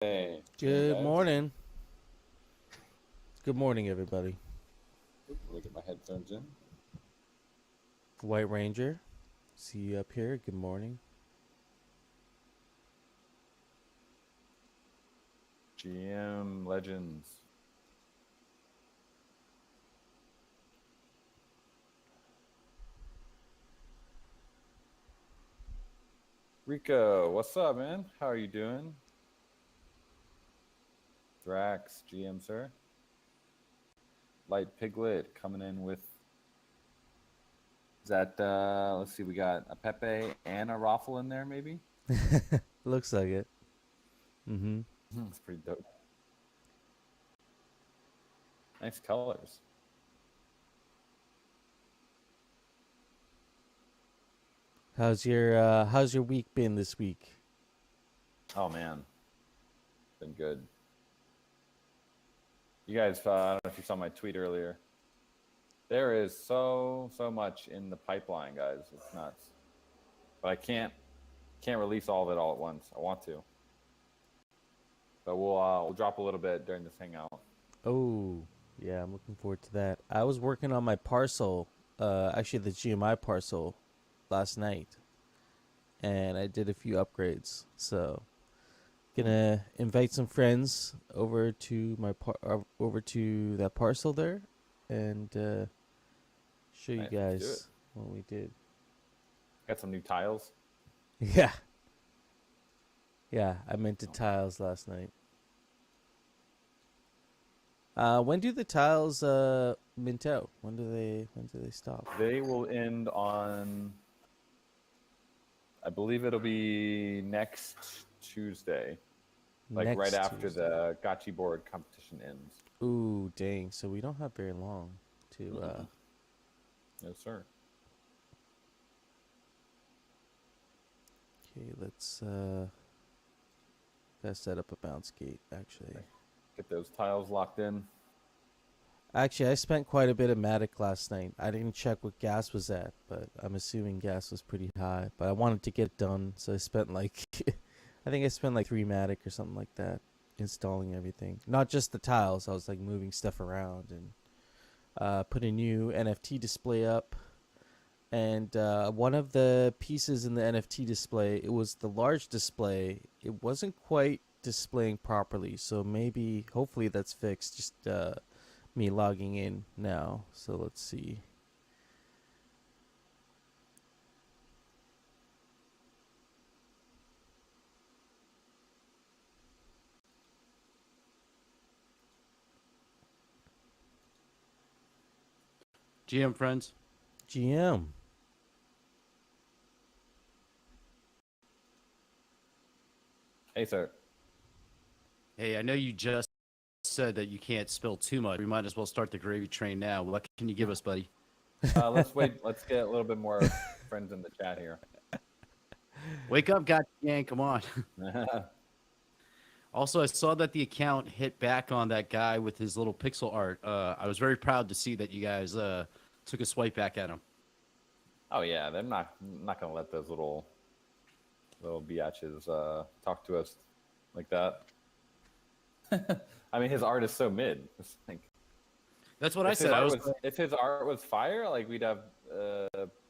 Hey, Good guys. morning. Good morning, everybody. Let me get my headphones in. White Ranger, see you up here. Good morning. GM Legends. Rico, what's up, man? How are you doing? Drax, GM, sir. Light Piglet coming in with. Is that, let's see, we got a Pepe and a Raffle in there, maybe? Looks like it. Mm-hmm. It's pretty dope. Nice colors. How's your week been this week? Oh, man. Been good. You guys, I don't know if you saw my tweet earlier. There is so much in the pipeline, guys. It's nuts. But I can't release all of it all at once. I want to, but we'll drop a little bit during this hangout. Oh, yeah, I'm looking forward to that. I was working on my parcel, actually the GMI parcel, last night, and I did a few upgrades. So, gonna invite some friends over to over to that parcel there, and show you Nice, let's do it. guys what we did. Got some new tiles. Yeah. Yeah, I minted tiles last night. When do the tiles mint out? When do they stop? They will end on, I believe it'll be next Tuesday, like right Next after Tuesday. the gotchi board competition ends. Ooh, dang. So we don't have very long to Mm-mm. Yes, sir. okay, let's gotta set up a bounce gate actually. Get those tiles locked in. Actually, I spent quite a bit of Matic last night. I didn't check what gas was at, but I'm assuming gas was pretty high. But I wanted to get it done, so I spent like I think I spent like 3 Matic or something like that installing everything. Not just the tiles. I was like moving stuff around and put a new NFT display up. And one of the pieces in the NFT display, it was the large display. It wasn't quite displaying properly, so maybe, hopefully, that's fixed. Just me logging in now. So let's see. GM friends. GM. Hey, sir. Hey, I know you just said that you can't spill too much. We might as well start the gravy train now. What can you give us, buddy? Let's wait. Let's get a little bit more friends in the chat here. Wake up, gotcha gang. Come on. Also, I saw that the account hit back on that guy with his little pixel art. I was very proud to see that you guys took a swipe back at him. Oh yeah, they're not gonna let those little biatches talk to us like that. I mean, his art is so mid. It's like, That's what I said. if his art was fire, like we'd have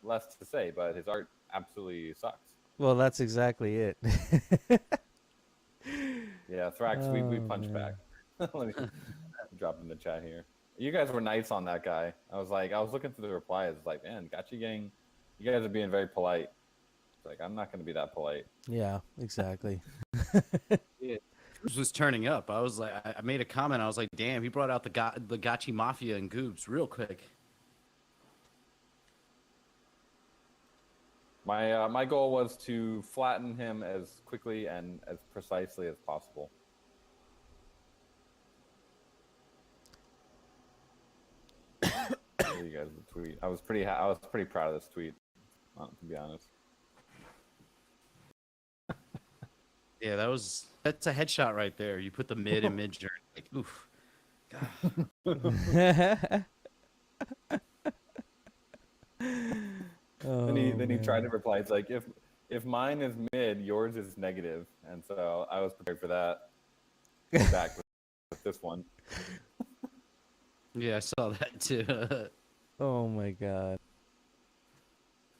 less to say. But his art absolutely sucks. Well, that's exactly it. Yeah, Thrax, we Oh, punch back. man. Let me drop in the chat here. You guys were nice on that guy. I was looking through the replies. It's like, man, gotcha gang. You guys are being very polite. It's like, I'm not gonna be that polite. Yeah, exactly. Yeah. Goobs was turning up. I was like, I made a comment. I was like, damn, he brought out the Gotchi Mafia and Goobs real quick. My goal was to flatten him as quickly and as precisely as possible. Show you guys the tweet. I was pretty proud of this tweet, to be honest. Yeah, that's a headshot right there. You put the mid and mid journey. Like, oof. God. Oh, Then he tried to man. reply. It's like if mine is mid, yours is negative, and so I was prepared for that. back with this one. Yeah, I saw that too. Oh my god.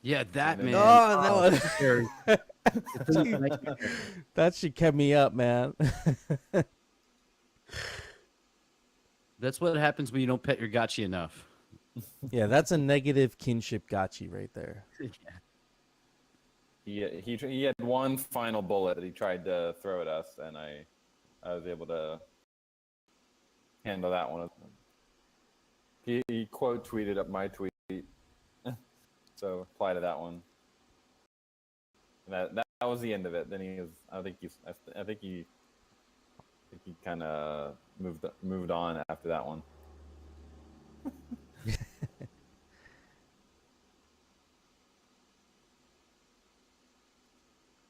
Yeah, that And man. then- Oh, that Scary. It's in the one. nightmare. That shit kept me up, man. That's what happens when you don't pet your gotchi enough. Yeah, that's a negative kinship gotchi right there. He had one final bullet that he tried to throw at us, and I was able to handle that one. He quote tweeted up my tweet, so apply to that one. And that was the end of it. Then I think he kind of moved on after that one.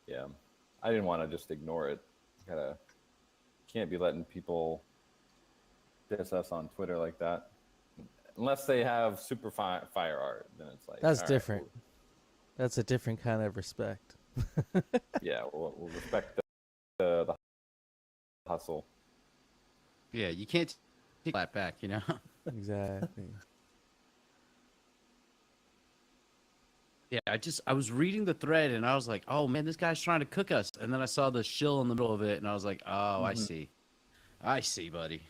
Yeah, I didn't want to just ignore it. Can't be letting people diss us on Twitter like that, unless they have super fire art. Then it's like That's all right, different. That's a different kind of respect. yeah, we'll respect the hustle. Yeah, you can't take that back, you know? Exactly. Yeah, I was reading the thread and I was like, oh man, this guy's trying to cook us. And then I saw the shill in the middle of it and I was like, oh, I see. I see, buddy.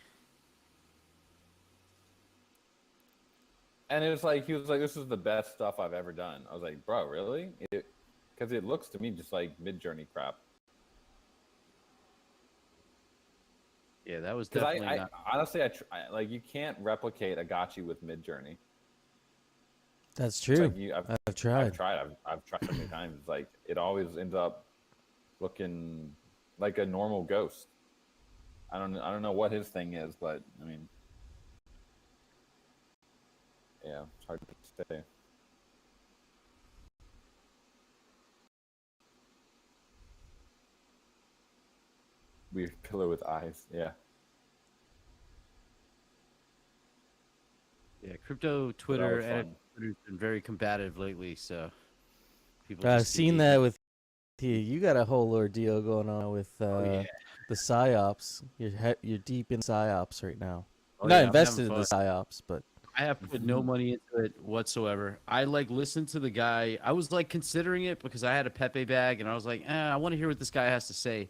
And it was like he was like, "This is the best stuff I've ever done." I was like, "Bro, really?" Because it looks to me just like Mid-Journey crap. Yeah, that was Because definitely not. honestly, like you can't replicate a gotchi with Mid-Journey. That's It's true. like I've tried. I've tried so many times. It's like it always ends up looking like a normal ghost. I don't know what his thing is, but I mean, yeah, it's hard to say. Weird pillar with eyes. Yeah. Yeah, crypto Twitter That was and fun. Twitter's been very combative lately, so people I've just seen that with you. You got a whole ordeal going on with yeah. the psyops. You're deep in psyops right now. Oh, You're not yeah, I'm invested having in the fun. psyops, but I have put no money into it whatsoever. I like listened to the guy. I was like considering it because I had a Pepe bag and I was like, I want to hear what this guy has to say.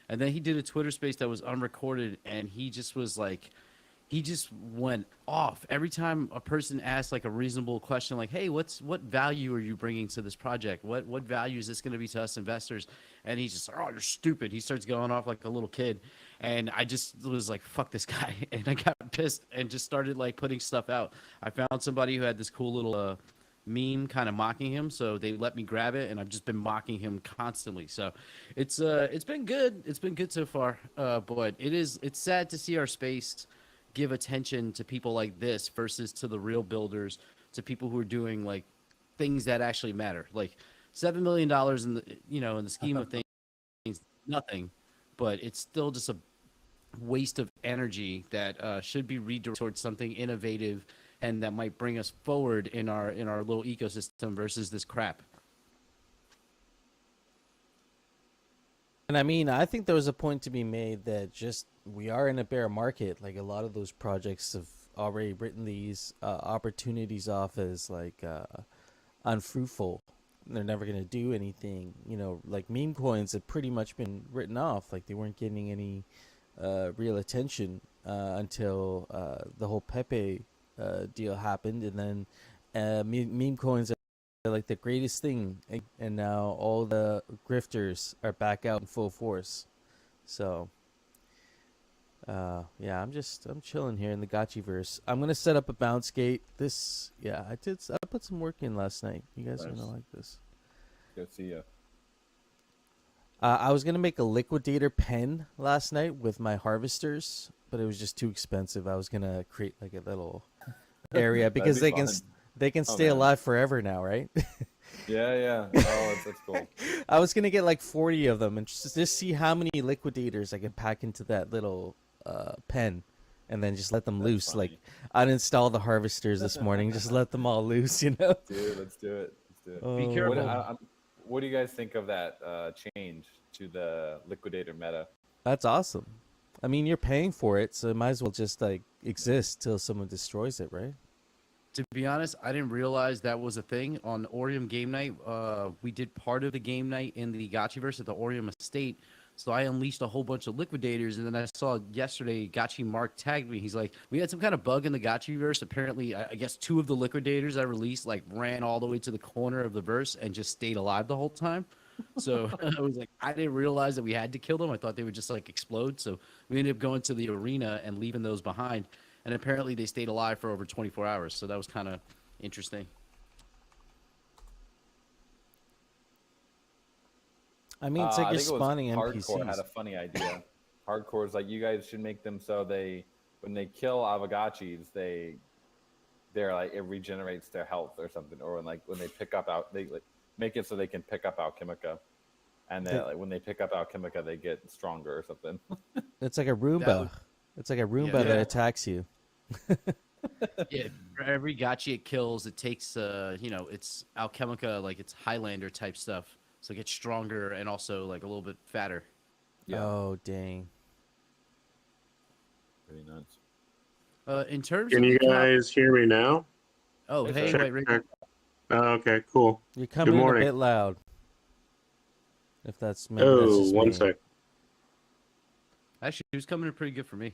And then he did a Twitter space that was unrecorded and he just was like, he just went off every time a person asked like a reasonable question like, hey, what value are you bringing to this project, what value is this going to be to us investors? And he's just like, oh, you're stupid. He starts going off like a little kid and I just was like, fuck this guy. And I got pissed and just started like putting stuff out. I found somebody who had this cool little meme kind of mocking him, so they let me grab it and I've just been mocking him constantly. So it's been good. It's been good so far, but it's sad to see our space give attention to people like this versus to the real builders, to people who are doing like things that actually matter. Like $7 million in the in the scheme of things, nothing, but it's still just a waste of energy that should be redirected towards something innovative and that might bring us forward in our little ecosystem versus this crap. and I mean, I think there was a point to be made that just we are in a bear market. Like a lot of those projects have already written these opportunities off as like unfruitful. They're never gonna do anything. Like meme coins have pretty much been written off. Like they weren't getting any real attention until the whole Pepe deal happened, and then meme coins are like the greatest thing, and now all the grifters are back out in full force. So yeah, I'm chilling here in the Gotchiverse. I'm gonna set up a bounce gate. I put some work in last night. You guys are Nice. gonna like this. Good to see you. I was gonna make a liquidator pen last night with my harvesters, but it was just too expensive. I was gonna create like a little area because That'd they be can fun. they can Oh, stay man. alive forever now, right? Yeah. Oh, that's cool. I was gonna get like 40 of them and just see how many liquidators I could pack into that little pen, and then just let them That's loose. funny. Like uninstall the harvesters this morning, just let them all loose. Dude, let's do it. Be Oh, careful. What do you guys think of that change to the liquidator meta? That's awesome. I mean, you're paying for it, so it might as well just like exist till someone destroys it, right? To be honest, I didn't realize that was a thing on Orium Game Night. We did part of the game night in the Gotchiverse at the Orium Estate. So I unleashed a whole bunch of liquidators, and then I saw yesterday Gotchi Mark tagged me. He's like, "We had some kind of bug in the Gotchiverse. Apparently, I guess two of the liquidators I released like ran all the way to the corner of the verse and just stayed alive the whole time." So I was like, I didn't realize that we had to kill them. I thought they would just like explode. So we ended up going to the arena and leaving those behind. And apparently they stayed alive for over 24 hours. So that was kind of interesting. I mean, it's like I you're think it was spawning Hardcore had NPCs. a funny idea. Hardcore is like, you guys should make them so when they kill Aavegotchis, they're like, it regenerates their health or something, or when they pick up they like, make it so they can pick up Alchemica, and then like, when they pick up Alchemica, they get stronger or something. It's like a Roomba. would- It's like a Roomba Yeah. that attacks you. Yeah, for every gotcha it kills, it takes, it's Alchemica, like it's Highlander type stuff. So it gets stronger and also like a little bit fatter. Yeah, Oh, dang. pretty nuts. In terms Can of you the guys hear me now? Oh, Yes, hey, sir. wait, Rick. Check. Okay, cool. You're coming in a morning. bit loud. If that's maybe that's Oh, just one me. sec. Actually, he was coming in pretty good for me.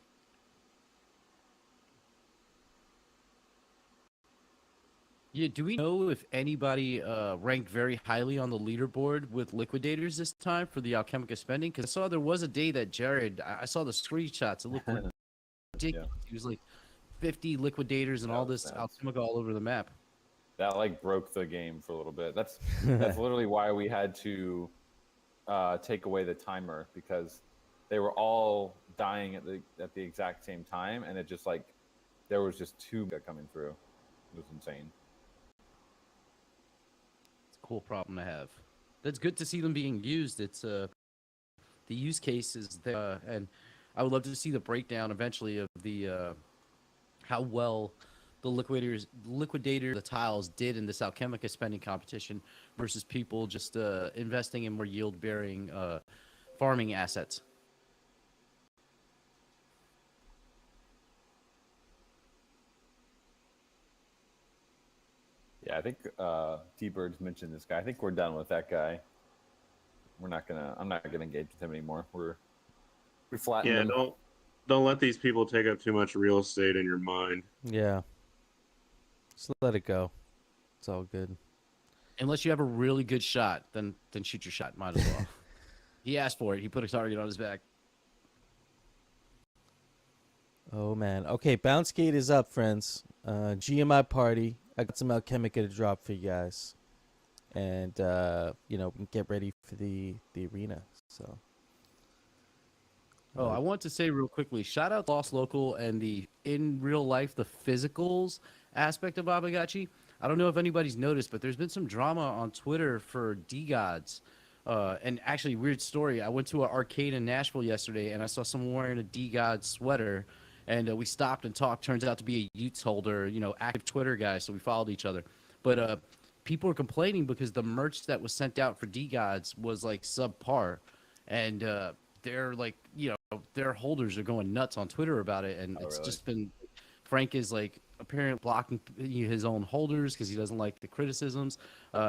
Yeah, do we know if anybody ranked very highly on the leaderboard with liquidators this time for the Alchemica spending? Because I saw there was a day that Jared, I saw the screenshots. It looked ridiculous. He was like 50 liquidators and That all was this nuts. Alchemica all over the map. That like broke the game for a little bit. That's literally why we had to take away the timer, because they were all dying at the exact same time, and it just like there was just two coming through. It was insane. It's a cool problem to have. That's good to see them being used. It's the use case is there, and I would love to see the breakdown eventually of the how well the liquidator the tiles did in this Alchemica spending competition versus people just investing in more yield bearing farming assets. Yeah, I think T-Birds mentioned this guy. I think we're done with that guy. I'm not gonna engage with him anymore. We flattened Yeah, him. don't let these people take up too much real estate in your mind. Yeah. Just let it go. It's all good. Unless you have a really good shot, then shoot your shot. Might as well. He asked for it. He put a target on his back. Oh, man. Okay, Bounce Gate is up, friends. GMI party. I got some Alchemica to drop for you guys. And, get ready for the arena. So. Oh, I want to say real quickly, shout out Lost Local and the in real life, the physicals aspect of Aavegotchi. I don't know if anybody's noticed, but there's been some drama on Twitter for D-Gods. And actually, weird story. I went to an arcade in Nashville yesterday, and I saw someone wearing a D-God sweater. And we stopped and talked. Turns out to be a Utes holder, active Twitter guy. So we followed each other. But people were complaining because the merch that was sent out for D-Gods was like subpar. And they're like, their holders are going nuts on Twitter about it. And it's really? just been, Frank is like apparently blocking his own holders because he doesn't like the criticisms.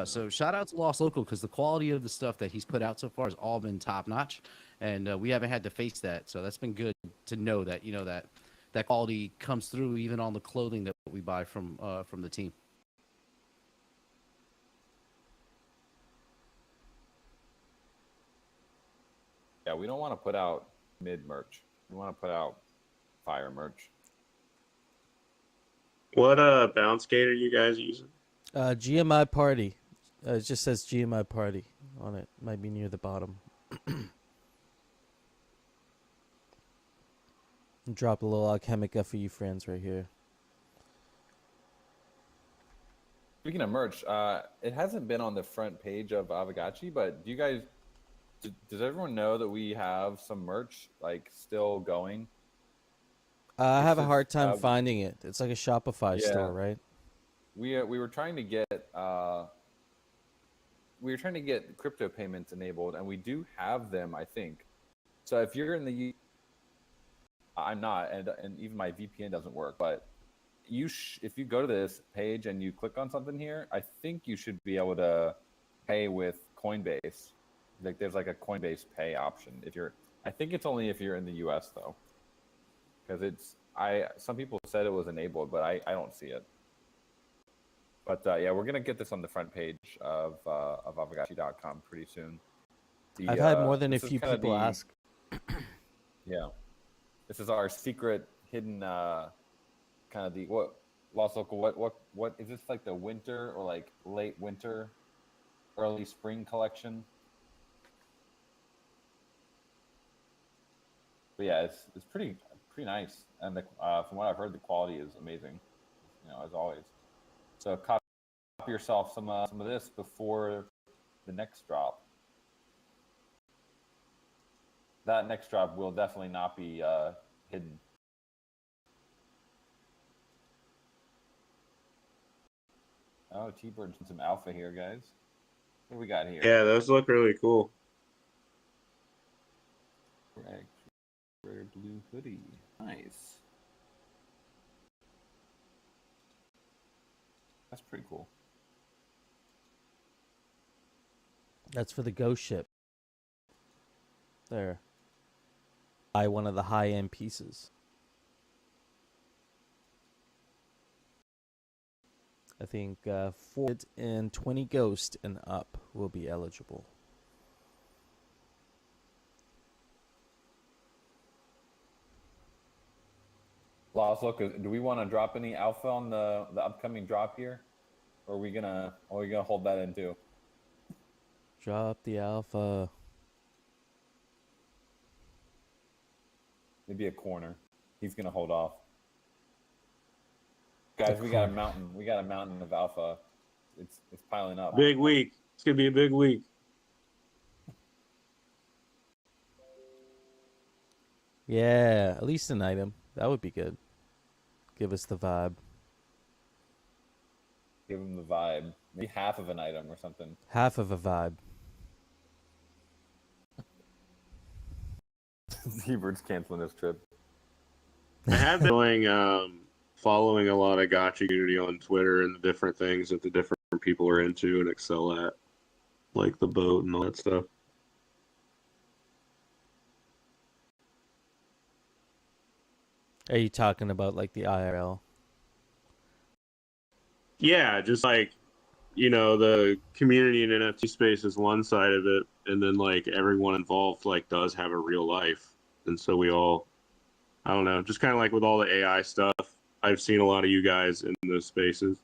So shout out to Lost Local because the quality of the stuff that he's put out so far has all been top notch. And we haven't had to face that. So that's been good to know that, that quality comes through even on the clothing that we buy from the team. Yeah, we don't want to put out mid merch. We want to put out fire merch. What bounce gate are you guys using? GMI party. It just says GMI party on it. Might be near the bottom. Drop a little Alchemica for you friends right here. Speaking of merch, it hasn't been on the front page of Aavegotchi, but do you guys? Does everyone know that we have some merch like still going? I have a It's, hard time finding it. It's like a Shopify Yeah. store, right? We were trying to get crypto payments enabled, and we do have them, I think. So if you're in the I'm not, and even my VPN doesn't work. But if you go to this page and you click on something here, I think you should be able to pay with Coinbase. Like there's like a Coinbase pay option I think it's only if you're in the US though, because some people said it was enabled, but I don't see it. But yeah, we're gonna get this on the front page of Aavegotchi.com pretty soon. I've had more than a few people ask. Yeah, this is our secret hidden kind of the Lost Local. What is this, like the winter or like late winter, early spring collection? But yeah, it's pretty nice, and from what I've heard, the quality is amazing, as always. So copy yourself some of this before the next drop. That next drop will definitely not be hidden. Oh, T-Bird's some alpha here, guys. What do we got here? Yeah, those look really cool. Rare blue hoodie. Nice. That's pretty cool. That's for the ghost ship. There. Buy one of the high-end pieces. I think 420 ghost and up will be eligible. Lost look. Do we want to drop any alpha on the upcoming drop here, or are we gonna hold that in too? Drop the alpha. Maybe a corner. He's gonna hold off. Guys, we got a mountain. We got a mountain of alpha. It's piling up. Big week. It's gonna be a big week. Yeah, at least an item. That would be good. Give us the vibe. Give him the vibe. Maybe half of an item or something. Half of a vibe. T-Bird's canceling his trip. I have been following a lot of gotcha community on Twitter and the different things that the different people are into and excel at, like the boat and all that stuff. Are you talking about like the IRL? Yeah, just like, the community and NFT space is one side of it, and then like everyone involved like does have a real life. And so we all, I don't know, just kind of like with all the AI stuff, I've seen a lot of you guys in those spaces.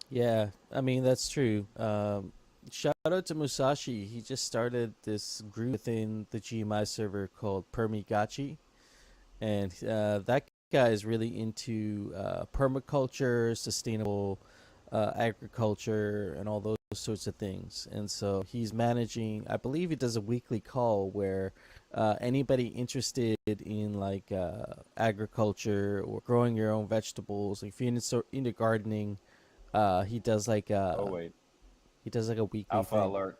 Yeah, I mean, that's true. Shout out to Musashi. He just started this group within the GMI server called Aavegotchi. And that guy is really into permaculture, sustainable agriculture, and all those sorts of things. And so he's managing, I believe he does a weekly call where anybody interested in like agriculture or growing your own vegetables, like if you're into gardening, he does like he does like a weekly Alpha thing. alert.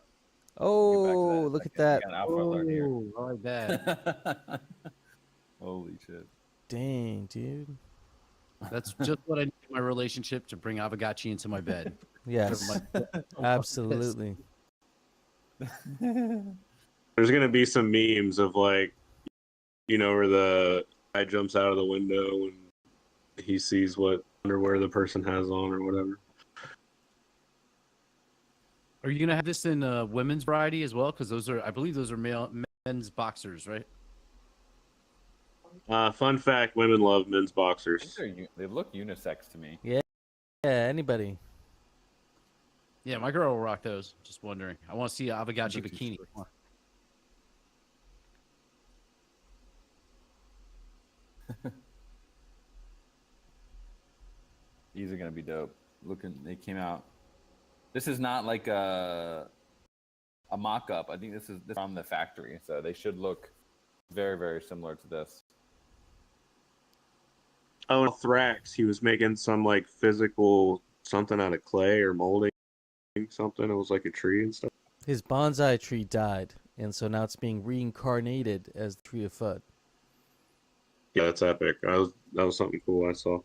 Oh, look at that. We got an alpha alert here. Oh, I like that. Holy shit. Dang, dude. That's just what I need in my relationship to bring Aavegotchi into my bed. Yes, absolutely. There's going to be some memes of like, where the guy jumps out of the window and he sees what underwear the person has on or whatever. Are you gonna have this in women's variety as well? Because I believe those are men's boxers, right? Fun fact: women love men's I boxers. think they look unisex to me. Yeah, anybody. Yeah, my girl will rock those. Just wondering. I want to see an Aavegotchi bikini. These are gonna be dope. They came out. This is not like a mock-up. I think this is from the factory, so they should look very, very similar to this. Oh, Thrax, he was making some like physical something out of clay or molding something. It was like a tree and stuff. His bonsai tree died, and so now it's being reincarnated as the Tree of FUD. Yeah, that's epic. That was something cool I saw.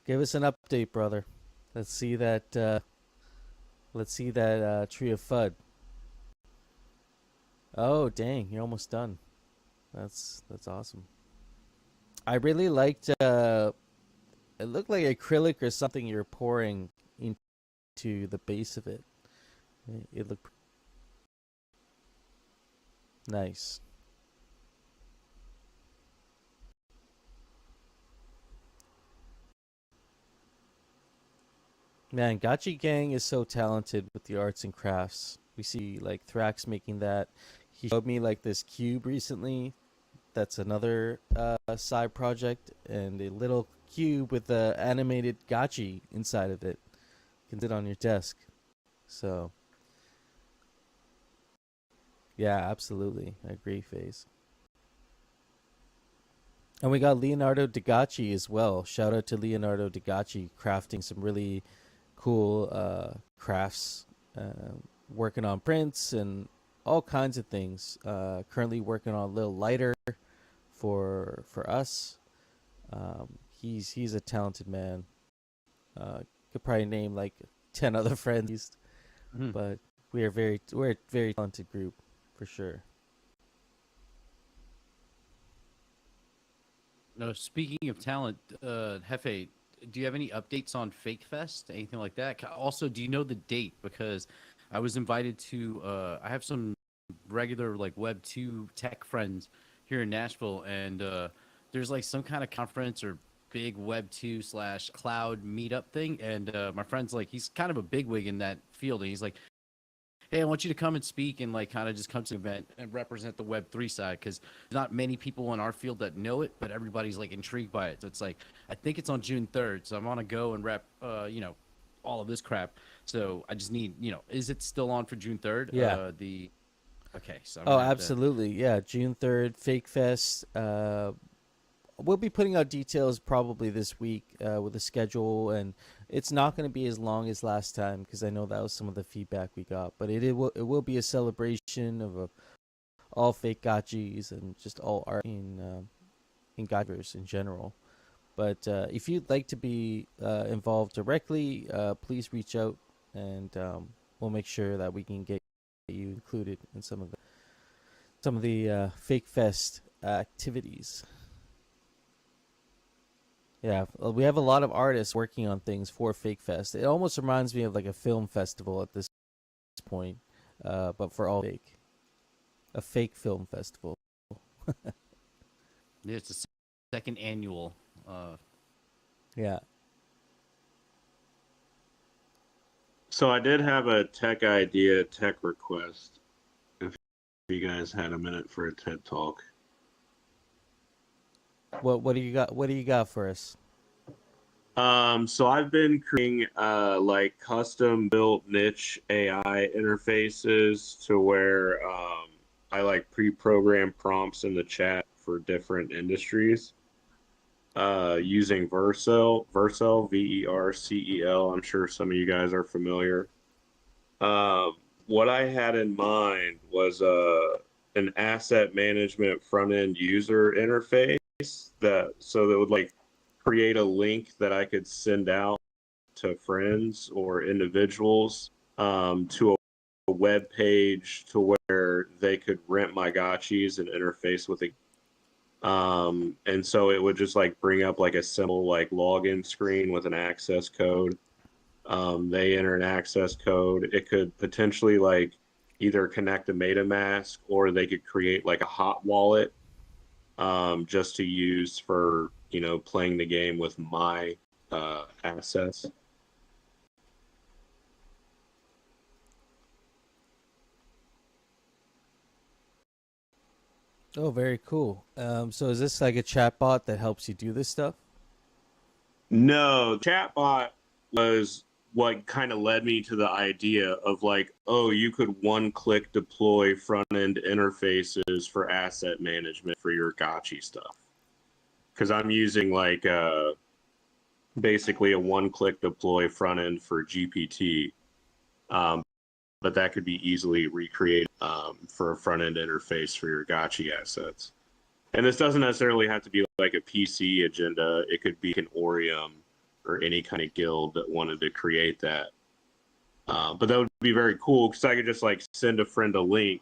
Give us an update, brother. Let's see that. Let's see that tree of FUD. Oh dang, you're almost done. That's awesome. I really liked. It looked like acrylic or something you're pouring into the base of it. It looked nice. Man, Gotchi Gang is so talented with the arts and crafts. We see like Thrax making that. He showed me like this cube recently. That's another side project, and a little cube with a animated Gotchi inside of it. You can sit on your desk. So yeah, absolutely. I agree, FaZe. And we got Leonardo DeGacci as well. Shout out to Leonardo DeGacci crafting some really cool crafts, working on prints and all kinds of things. Currently working on a little lighter for us. He's a talented man. Could probably name like 10 other friends, but we're a very talented group for sure. No, speaking of talent, Hefe, do you have any updates on Fake Fest? Anything like that? Also, do you know the date? Because I was invited to. I have some regular like Web 2 tech friends here in Nashville, and there's like some kind of conference or big Web 2 / cloud meetup thing. And my friend's like, he's kind of a bigwig in that field, and he's like, hey, I want you to come and speak and like kind of just come to the event and represent the Web3 side, because there's not many people in our field that know it, but everybody's like intrigued by it. So it's like, I think it's on June 3rd. So I'm going to go and rep, all of this crap. So I just need, is it still on for June 3rd? Yeah. Okay. So Oh, absolutely. Yeah. June 3rd, Fake Fest. We'll be putting out details probably this week with the schedule, and it's not going to be as long as last time because I know that was some of the feedback we got. But it will be a celebration of all fake gotchis and just all art in gotchas in general. But if you'd like to be involved directly, please reach out, and we'll make sure that we can get you included in some of the Fake Fest activities. Yeah, we have a lot of artists working on things for Fake Fest. It almost reminds me of like a film festival at this point, but for all fake. A fake film festival. It's the second annual. Yeah. So I did have a tech request. If you guys had a minute for a TED talk. What do you got? What do you got for us? So I've been creating like custom built niche AI interfaces to where I like pre-program prompts in the chat for different industries. Using Vercel, Vercel. I'm sure some of you guys are familiar. What I had in mind was an asset management front end user interface that would like create a link that I could send out to friends or individuals to a web page to where they could rent my gotchis and interface with it. And so it would just like bring up like a simple like login screen with an access code. They enter an access code. It could potentially like either connect to MetaMask, or they could create like a hot wallet just to use for, playing the game with my assets. Oh, very cool. So is this like a chatbot that helps you do this stuff? No, chatbot was what kind of led me to the idea of like, oh, you could one-click deploy front-end interfaces for asset management for your gotchi stuff. Because I'm using like basically a one-click deploy front-end for GPT, but that could be easily recreated for a front-end interface for your gotchi assets. And this doesn't necessarily have to be like a PC agenda. It could be an Orium or any kind of guild that wanted to create that. But that would be very cool because I could just like send a friend a link,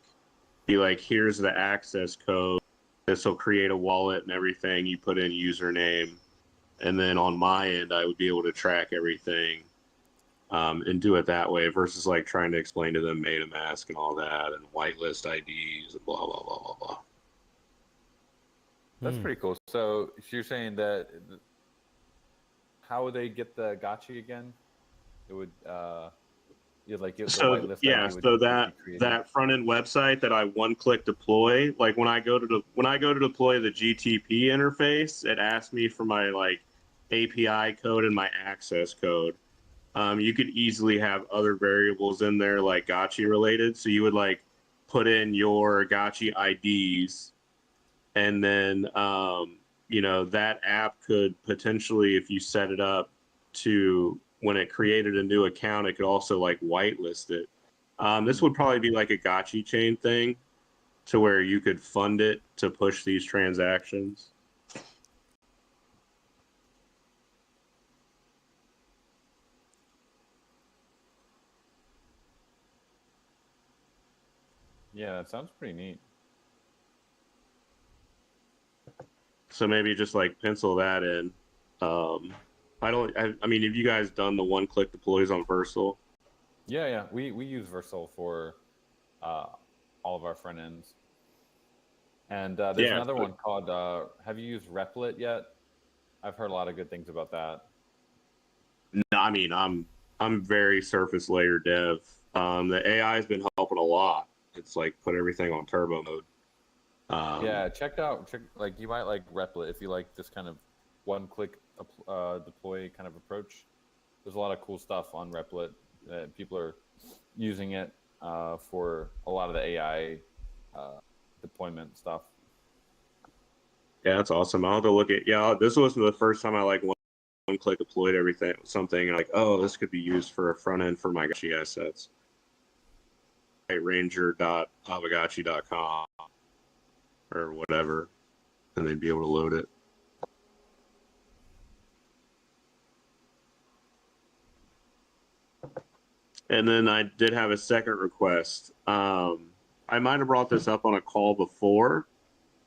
be like, here's the access code. This will create a wallet and everything. You put in username. And then on my end, I would be able to track everything and do it that way versus like trying to explain to them MetaMask and all that and whitelist IDs and blah, blah, blah, blah, blah. That's pretty cool. So you're saying that how would they get the gotchi again? It would you'd like get the whitelist yeah, ID so would be created. that front end website that I one click deploy, like when I go to deploy the GTP interface, it asks me for my like API code and my access code. You could easily have other variables in there like gotchi related. So you would like put in your gotchi IDs, and then you know, that app could potentially, if you set it up to when it created a new account, it could also like whitelist it. This would probably be like a gotchi chain thing to where you could fund it to push these transactions. Yeah, that sounds pretty neat. So maybe just like pencil that in. I mean, have you guys done the one-click deploys on Versal? Yeah, we use Versal for all of our front ends. And there's another one called. Have you used Replit yet? I've heard a lot of good things about that. No, I mean, I'm very surface layer dev. The AI has been helping a lot. It's like put everything on turbo mode. Yeah, check like you might like Replit if you like this kind of one-click deploy kind of approach. There's a lot of cool stuff on Replit. People are using it for a lot of the AI deployment stuff. Yeah, that's awesome. I'll have to look at. Yeah, this was the first time I like one-click deployed something, and like, oh, this could be used for a front end for my gotchi assets. Ranger.aavegotchi.com or whatever, and they'd be able to load it. And then I did have a second request. I might have brought this up on a call before,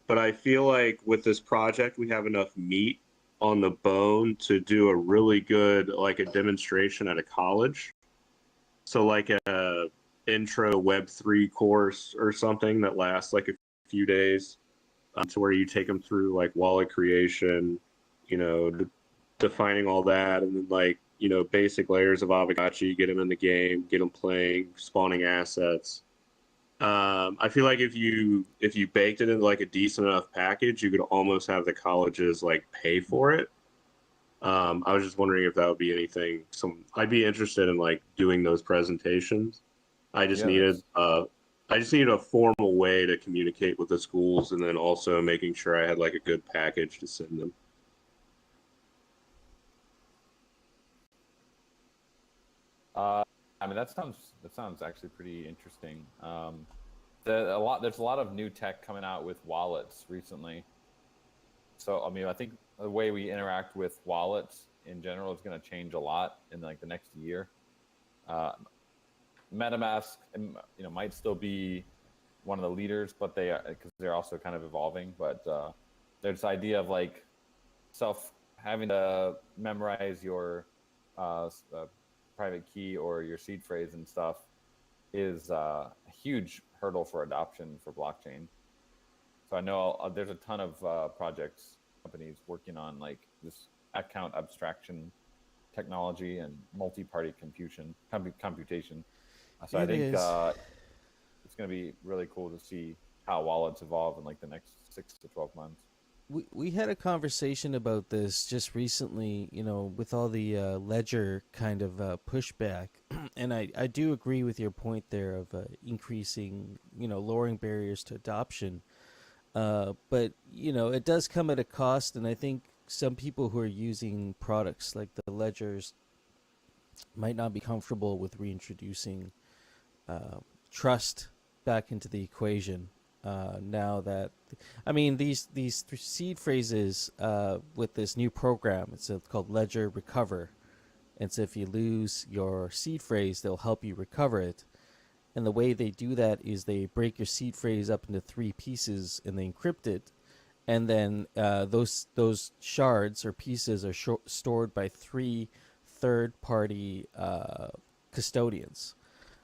but I feel like with this project, we have enough meat on the bone to do a really good, like a demonstration at a college. So like a intro Web3 course or something that lasts like a few days, to where you take them through like wallet creation, you know, defining all that, and then like, you know, basic layers of Aavegotchi, get them in the game, get them playing, spawning assets. I feel like if you baked it into like a decent enough package, you could almost have the colleges like pay for it. I was just wondering if that would be anything. I'd be interested in like doing those presentations. I just needed a formal way to communicate with the schools, and then also making sure I had like a good package to send them. I mean, that sounds actually pretty interesting. There's a lot of new tech coming out with wallets recently. So I mean, I think the way we interact with wallets in general is going to change a lot in like the next year. MetaMask, you know, might still be one of the leaders, but because they're also kind of evolving. But there's this idea of like having to memorize your private key or your seed phrase and stuff is a huge hurdle for adoption for blockchain. So I know there's a ton of companies working on like this account abstraction technology and multi-party computation. So I think it's going to be really cool to see how wallets evolve in like the next 6 to 12 months. We had a conversation about this just recently, you know, with all the ledger kind of pushback. And I do agree with your point there of increasing, you know, lowering barriers to adoption. But, you know, it does come at a cost. And I think some people who are using products like the ledgers might not be comfortable with reintroducing trust back into the equation. now that, I mean, these seed phrases with this new program, it's called Ledger Recover. And so if you lose your seed phrase, they'll help you recover it. And the way they do that is they break your seed phrase up into 3 pieces and they encrypt it. And then those shards or pieces are stored by 3 third-party custodians.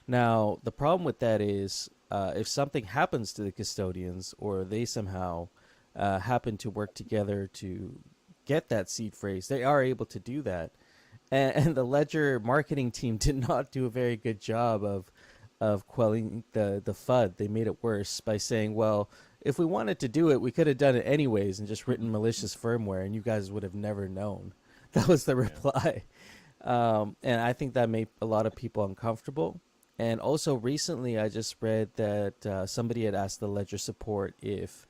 Now, the problem with that is if something happens to the custodians or they somehow happen to work together to get that seed phrase, they are able to do that. And the Ledger marketing team did not do a very good job of quelling the FUD. They made it worse by saying, well, if we wanted to do it, we could have done it anyways and just written malicious firmware, and you guys would have never known. That was the reply. And I think that made a lot of people uncomfortable. And also recently, I just read that somebody had asked the Ledger support if,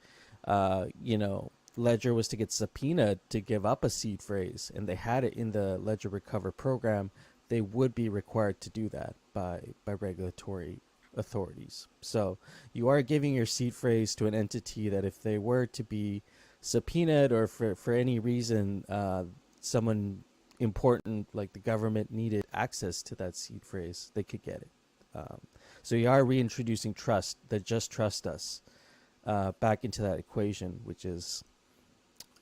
Ledger was to get subpoenaed to give up a seed phrase, and they had it in the Ledger Recover program, they would be required to do that by regulatory authorities. So you are giving your seed phrase to an entity that if they were to be subpoenaed or for any reason someone important like the government needed access to that seed phrase, they could get it. So you are reintroducing trust, that just trust us, back into that equation, which is,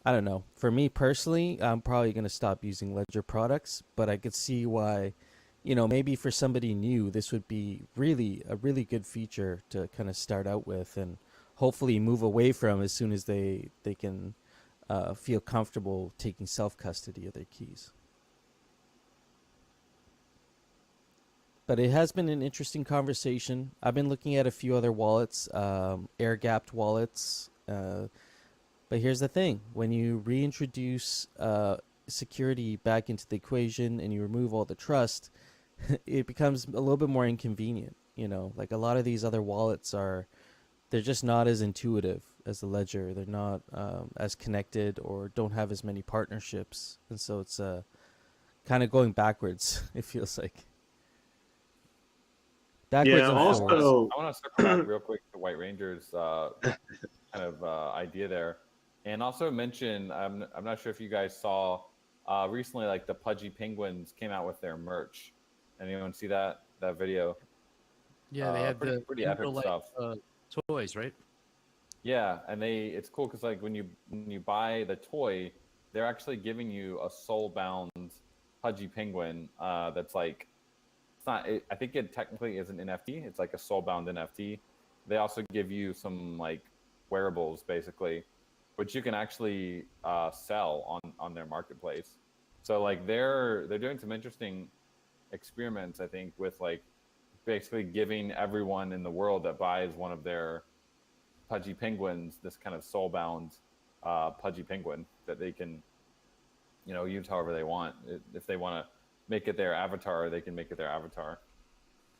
I don't know. For me personally, I'm probably going to stop using Ledger products, but I could see why, maybe for somebody new, this would be a really good feature to kind of start out with and hopefully move away from as soon as they can feel comfortable taking self-custody of their keys. But it has been an interesting conversation. I've been looking at a few other wallets, air-gapped wallets. But here's the thing. When you reintroduce security back into the equation and you remove all the trust, it becomes a little bit more inconvenient. Like a lot of these other wallets they're just not as intuitive as the Ledger. They're not as connected or don't have as many partnerships. And so it's kind of going backwards, it feels like. Backwards and forwards. I want to circle back real quick to White Ranger's kind of idea there. And also mention, I'm not sure if you guys saw recently, like the Pudgy Penguins came out with their merch. Anyone see that video? Yeah, they had pretty epic stuff. Toys, right? Yeah, and it's cool because like when you buy the toy, they're actually giving you a soul-bound Pudgy Penguin that's like, I think it technically is an NFT. It's like a soul-bound NFT. They also give you some like wearables basically, which you can actually sell on their marketplace. So like they're doing some interesting experiments, I think, with like basically giving everyone in the world that buys one of their Pudgy Penguins this kind of soul-bound Pudgy Penguin that they can, use however they want. If they want to make it their avatar, they can make it their avatar.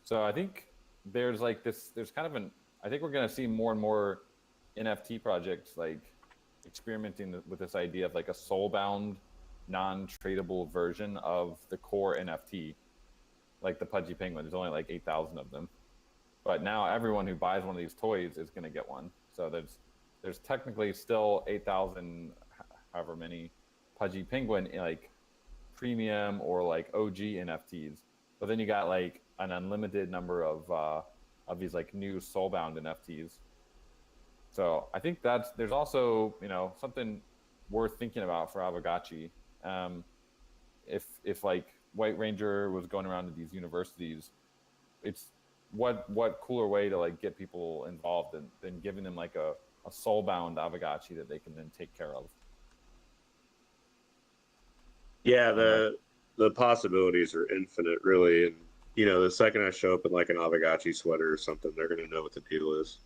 So I think there's kind of I think we're going to see more and more NFT projects like experimenting with this idea of like a soul-bound, non-tradable version of the core NFT, like the Pudgy Penguin. There's only like 8,000 of them, but now everyone who buys one of these toys is going to get one. So there's technically still 8,000, however many Pudgy Penguin like premium or like OG NFTs, but then you got like an unlimited number of these like new soul-bound NFTs. So I think there's also something worth thinking about for Aavegotchi. If like White Ranger was going around to these universities, it's what cooler way to like get people involved than giving them like a soul-bound Aavegotchi that they can then take care of. Yeah, the possibilities are infinite, really. And the second I show up in like an Aavegotchi sweater or something, they're gonna know what the deal is.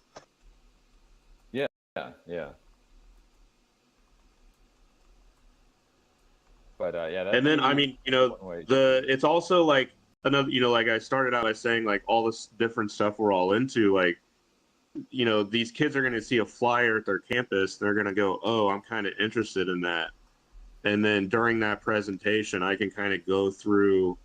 Yeah. But and then I mean, it's also like another, like I started out by saying like all this different stuff we're all into, like, these kids are gonna see a flyer at their campus, they're gonna go, oh, I'm kind of interested in that. And then during that presentation, I can kind of go through,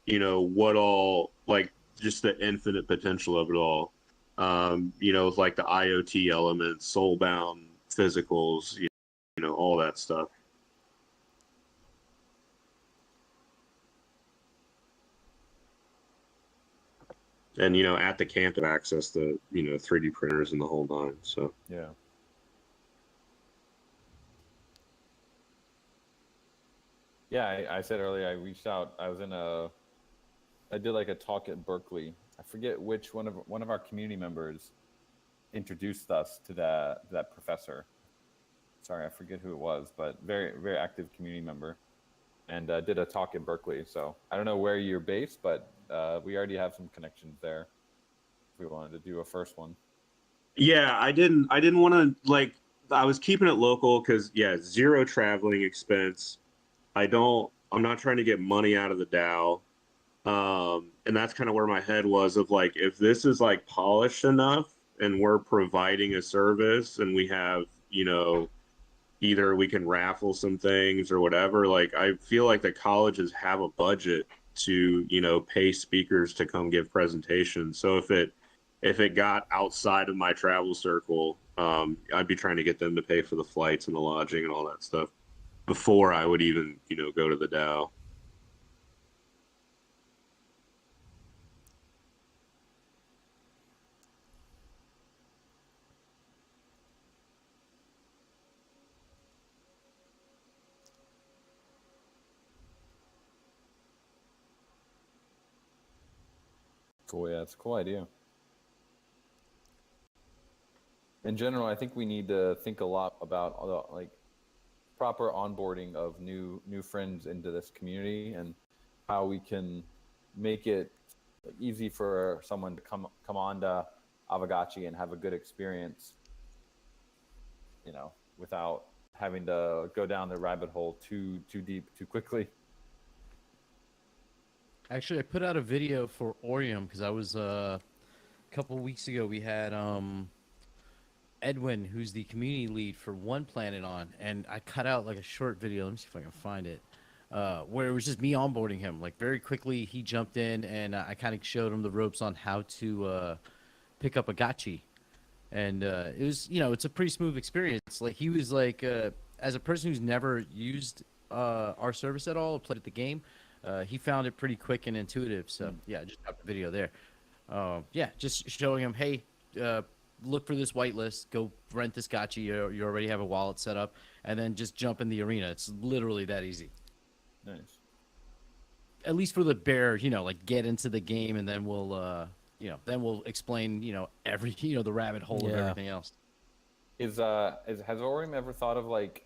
what all, like, just the infinite potential of it all. You know, with like the IoT elements, soulbound physicals, you know, all that stuff. And you know, at the camp to access the 3D printers and the whole nine. So Yeah. Yeah, I said earlier I reached out. I did like a talk at Berkeley. I forget which one of our community members introduced us to that professor. Sorry, I forget who it was, but very active community member, and did a talk at Berkeley. So I don't know where you're based, but we already have some connections there. If we wanted to do a first one. yeah, I didn't want to like. I was keeping it local because yeah, zero traveling expense. I'm not trying to get money out of the DAO. And that's kind of where my head was of like, if this is like polished enough and we're providing a service and we have, you know, either we can raffle some things or whatever, like I feel like the colleges have a budget to, you know, pay speakers to come give presentations. So if it got outside of my travel circle, I'd be trying to get them to pay for the flights and the lodging and all that stuff before I would even, you know, go to the DAO. Cool. Yeah, it's a cool idea. In general, I think we need to think a lot about all the like proper onboarding of new friends into this community and how we can make it easy for someone to come on to Aavegotchi and have a good experience, you know, without having to go down the rabbit hole too deep too quickly. Actually, I put out a video for Orium because I was a couple weeks ago. We had Edwin, who's the community lead for One Planet, on, and I cut out like a short video. Let me see if I can find it, where it was just me onboarding him. Like very quickly, he jumped in, and I kind of showed him the ropes on how to pick up a gotchi, and it was, you know, it's a pretty smooth experience. Like he was like, as a person who's never used our service at all, or played the game, he found it pretty quick and intuitive. So yeah, just got the video there. Yeah, just showing him, hey, look for this whitelist, go rent this gotchi. You already have a wallet set up, and then just jump in the arena. It's literally that easy. Nice. At least for the bare, you know, like get into the game, and then we'll explain, you know, every, you know, the rabbit hole of everything else. Has Orium ever thought of like,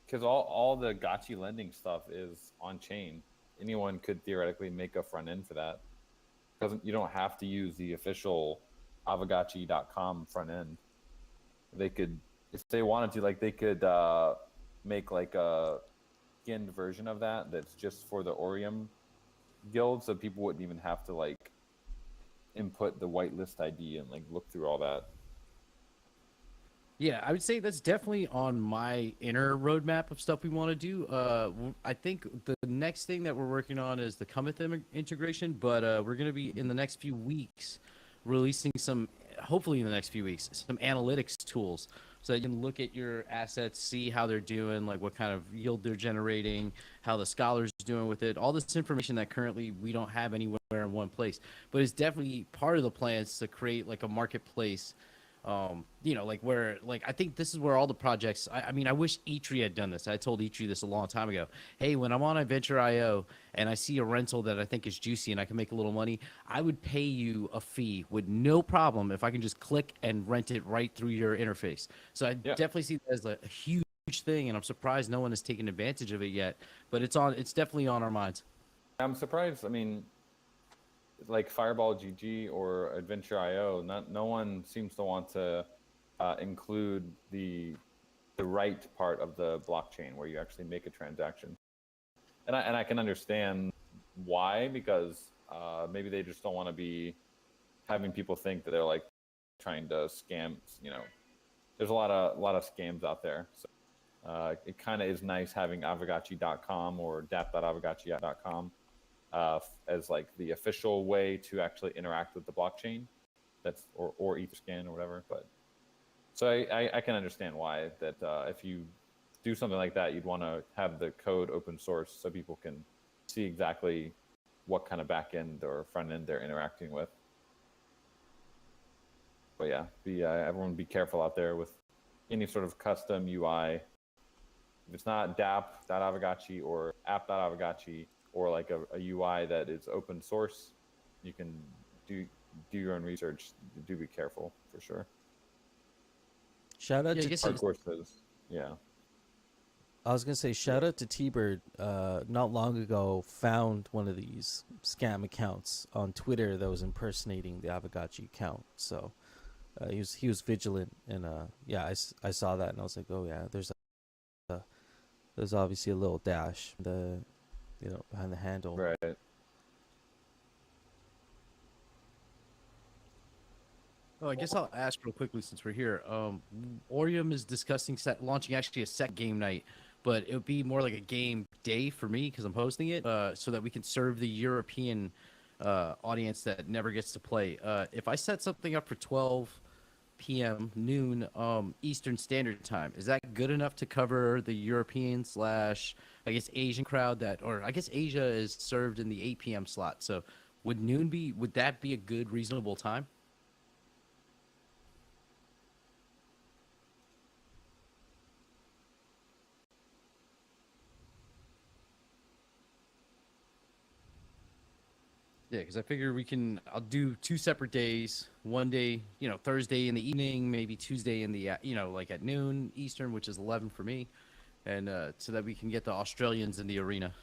because all the gotchi lending stuff is on chain. Anyone could theoretically make a front end for that. You don't have to use the official Aavegotchi.com front end. They could, if they wanted to, like they could make like a skinned version of that that's just for the Orium guild, so people wouldn't even have to like input the whitelist ID and like look through all that. Yeah, I would say that's definitely on my inner roadmap of stuff we want to do. I think the next thing that we're working on is the Cometh integration, but we're going to be in the next few weeks releasing hopefully in the next few weeks, some analytics tools so that you can look at your assets, see how they're doing, like what kind of yield they're generating, how the scholar's doing with it, all this information that currently we don't have anywhere in one place. But it's definitely part of the plans to create like a marketplace. You know, like where, like, I think this is where all the projects, I mean, I wish Eitri had done this. I told Eitri this a long time ago. Hey, when I'm on Adventure.io and I see a rental that I think is juicy and I can make a little money, I would pay you a fee with no problem if I can just click and rent it right through your interface. So I definitely see that as a huge thing, and I'm surprised no one has taken advantage of it yet, but it's definitely on our minds. I'm surprised. I mean, like Fireball GG or Adventure.io, no one seems to want to include the right part of the blockchain where you actually make a transaction. And I can understand why, because maybe they just don't want to be having people think that they're like trying to scam. You know, there's a lot of scams out there. So it kind of is nice having Aavegotchi.com or dap.aavegotchi.com as like the official way to actually interact with the blockchain. that's or Etherscan or whatever. But so I can understand why that if you do something like that, you'd want to have the code open source so people can see exactly what kind of back end or front end they're interacting with. But yeah, everyone be careful out there with any sort of custom UI. If it's not dApp.Aavegotchi or app.Aavegotchi or like a UI that is open source, you can do your own research. Do be careful for sure. Shout out Yeah, I to guess Hardcore says, yeah. I was gonna say shout out to T-Bird. Not long ago, found one of these scam accounts on Twitter that was impersonating the Aavegotchi account. So he was vigilant, and yeah, I saw that and I was like, oh yeah, there's obviously a little dash behind the handle. Right. Oh, I guess I'll ask real quickly since we're here. Orium is discussing launching actually a set game night, but it would be more like a game day for me because I'm hosting it, so that we can serve the European audience that never gets to play. If I set something up for 12 p.m. noon Eastern Standard Time, is that good enough to cover the European / I guess Asian crowd or I guess Asia is served in the 8 p.m. slot? So would that be a good reasonable time? Yeah, because I figure I'll do 2 separate days. One day, Thursday in the evening, maybe Tuesday in the, like at noon Eastern, which is 11 for me. And so that we can get the Australians in the arena.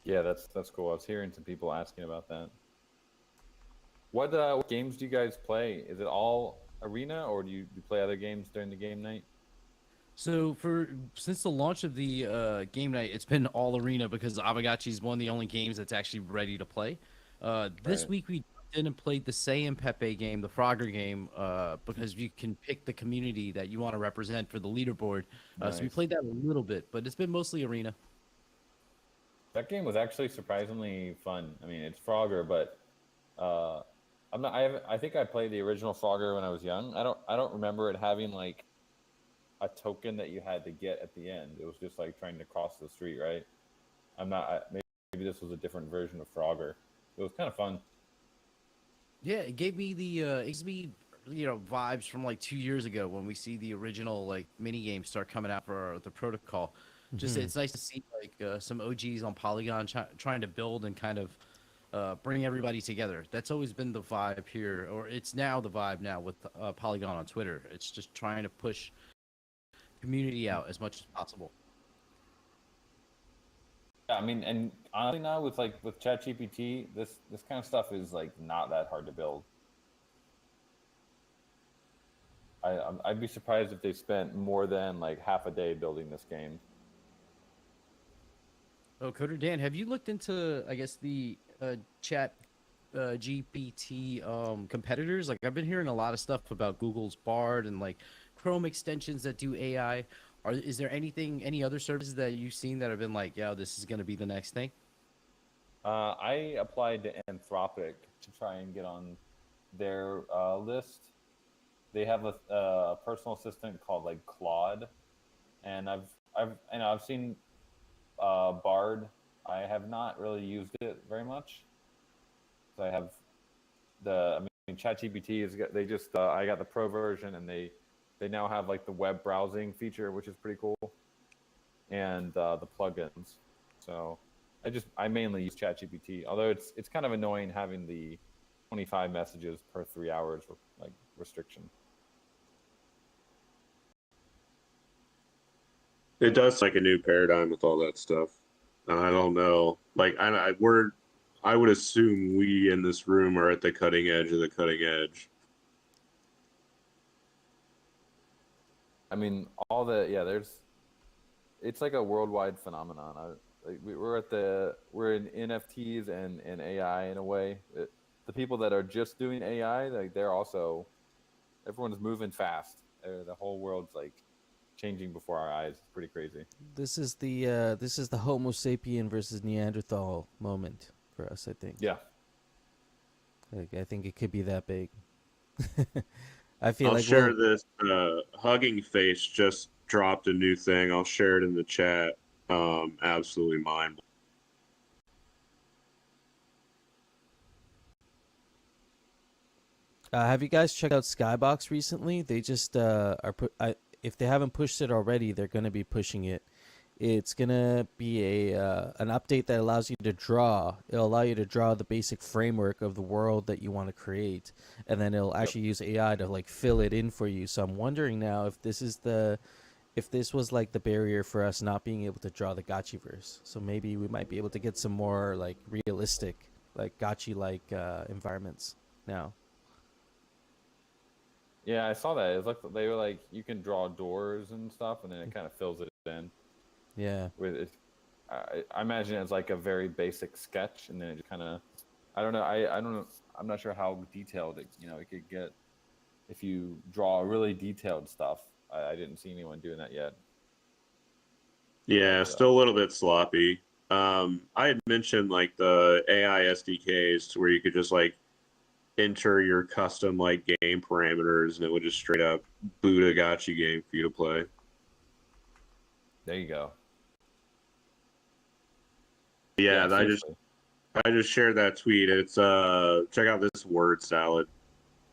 Yeah, that's cool. I was hearing some people asking about that. What games do you guys play? Is it all arena, or do you play other games during the game night? So since the launch of the game night, it's been all arena because Aavegotchi is one of the only games that's actually ready to play. This Right. week we did and played the Say and Pepe game, the Frogger game, because you can pick the community that you want to represent for the leaderboard. So we Nice. played that a little bit, but it's been mostly arena. That game was actually surprisingly fun. I mean, it's Frogger, but I'm not. I think I played the original Frogger when I was young. I don't remember it having like a token that you had to get at the end. It was just like trying to cross the street, right? Maybe this was a different version of Frogger. It was kind of fun. Yeah, it gave me vibes from like 2 years ago when we see the original like mini games start coming out for the protocol. Just Mhm. it's nice to see like some OGs on Polygon trying to build and kind of bring everybody together. That's always been the vibe here, or it's now the vibe now with Polygon on Twitter. It's just trying to push community out as much as possible. Yeah, I mean, and honestly now with ChatGPT, this kind of stuff is like not that hard to build. I'd be surprised if they spent more than like half a day building this game. Oh, Coder Dan, have you looked into, I guess, the chat GPT competitors? Like, I've been hearing a lot of stuff about Google's Bard and like Chrome extensions that do AI. Is there any other services that you've seen that have been like, yeah, this is going to be the next thing? I applied to Anthropic to try and get on their list. They have a personal assistant called like Claude, and I've seen Bard. I have not really used it very much. So I have I mean, ChatGPT they just I got the pro version, and they now have like the web browsing feature, which is pretty cool, and the plugins. So I mainly use ChatGPT, although it's kind of annoying having the 25 messages per 3 hours like restriction. It does like a new paradigm with all that stuff. And I don't know. Like I would assume we in this room are at the cutting edge of the cutting edge. I mean, it's like a worldwide phenomenon. We're in NFTs and AI in a way. The people that are just doing AI, like everyone's moving fast. The whole world's like changing before our eyes. It's pretty crazy. This is the Homo sapien versus Neanderthal moment for us, I think. Yeah. Like, I think it could be that big. I feel I'll like share this. Hugging Face just dropped a new thing. I'll share it in the chat. Absolutely mind. Have you guys checked out Skybox recently? They just if they haven't pushed it already, they're going to be pushing it. It's going to be an update that allows you to draw. It'll allow you to draw the basic framework of the world that you want to create, and then it'll actually use AI to like fill it in for you. So I'm wondering now if this was like the barrier for us not being able to draw the Gotchiverse. So maybe we might be able to get some more like realistic, like Gotchi-like environments now. Yeah, I saw that. It was like they were like you can draw doors and stuff, and then it kind of fills it in. Yeah. With it, I imagine it's like a very basic sketch, and then it just kind of, I don't know. I don't know. I'm not sure how detailed it could get if you draw really detailed stuff. I didn't see anyone doing that yet. Yeah, But, still a little bit sloppy. I had mentioned like the AI SDKs where you could just like enter your custom like game parameters and it would just straight up boot a gotcha game for you to play. there you go. Yeah, seriously. I just shared that tweet. It's check out this word salad.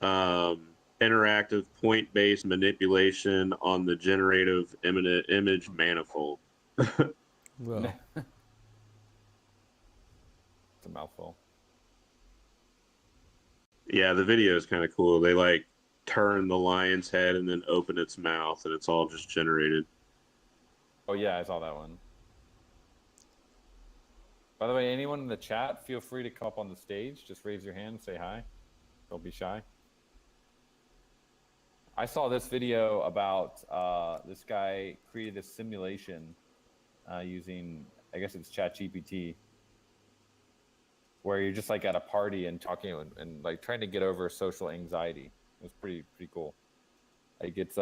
Interactive point-based manipulation on the generative image manifold. Well, It's a mouthful. Yeah, the video is kind of cool. They like turn the lion's head and then open its mouth, and it's all just generated. Oh yeah, I saw that one. By the way, anyone in the chat, feel free to come up on the stage. Just raise your hand and say hi. Don't be shy. I saw this video about this guy created a simulation using, I guess it's ChatGPT, where you're just like at a party and talking and like trying to get over social anxiety. It was pretty cool. Like it's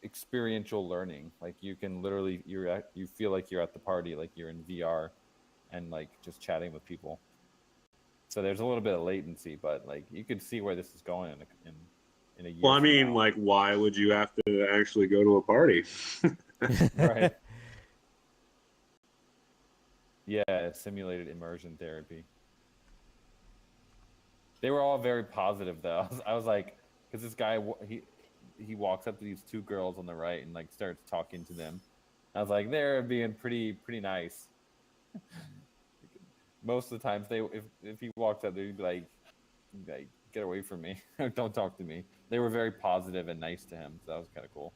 experiential learning. Like you can literally you feel like you're at the party, like you're in VR, and like just chatting with people. So there's a little bit of latency, but like you could see where this is going in a year. Well, I from mean, now. like, why would you have to actually go to a party? Right. Yeah, simulated immersion therapy. They were all very positive though. I was like, because this guy he walks up to these two girls on the right and like starts talking to them. I was like, they're being pretty nice. Most of the times if he walked up there, he'd be like get away from me. Don't talk to me. They were very positive and nice to him, so that was kind of cool.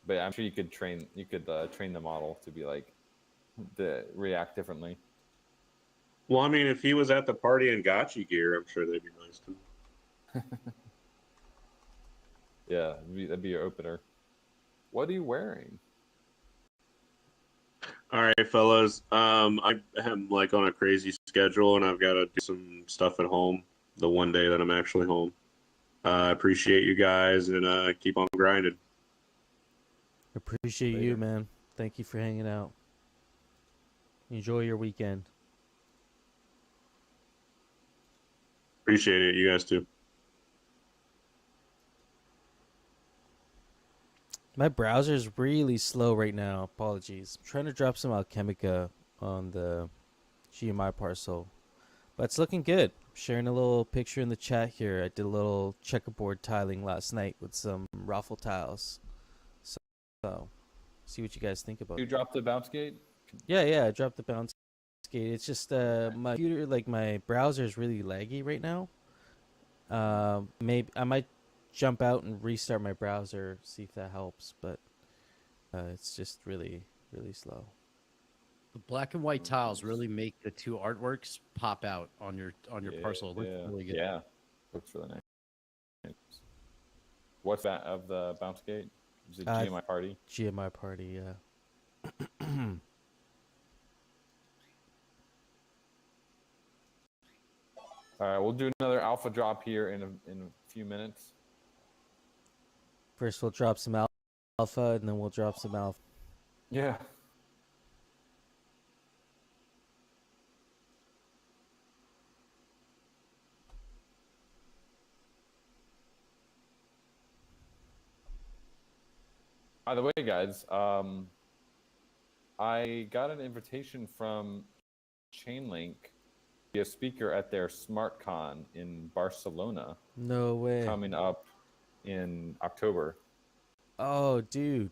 But I'm sure you could train the model to be like to react differently. Well, I mean, if he was at the party in gotcha gear, I'm sure they'd be nice to him. Yeah, that'd be your opener. What are you wearing? All right, fellas. I am like on a crazy schedule, and I've got to do some stuff at home the one day that I'm actually home. I appreciate you guys, and keep on grinding. appreciate you, man. Thank you for hanging out. Enjoy your weekend. Appreciate it. You guys too. My browser is really slow right now. Apologies. I'm trying to drop some Alchemica on the GMI parcel, but it's looking good. Sharing a little picture in the chat here. I did a little checkerboard tiling last night with some raffle tiles. So see what you guys think about You it. dropped the bounce gate? Yeah, I dropped the bounce gate. It's just my computer, like my browser is really laggy right now. Maybe I might jump out and restart my browser, see if that helps, but it's just really slow. The black and white tiles really make the two artworks pop out on your parcel. It looks really good. Yeah, looks really nice. What's that of the bounce gate? Is it GMI Party? GMI Party, yeah. All right, we'll do another alpha drop here in a few minutes. First, we'll drop some alpha, and then we'll drop some alpha. Yeah. By the way, guys, I got an invitation from Chainlink to be a speaker at their SmartCon in Barcelona No way. coming up in October. Oh, dude,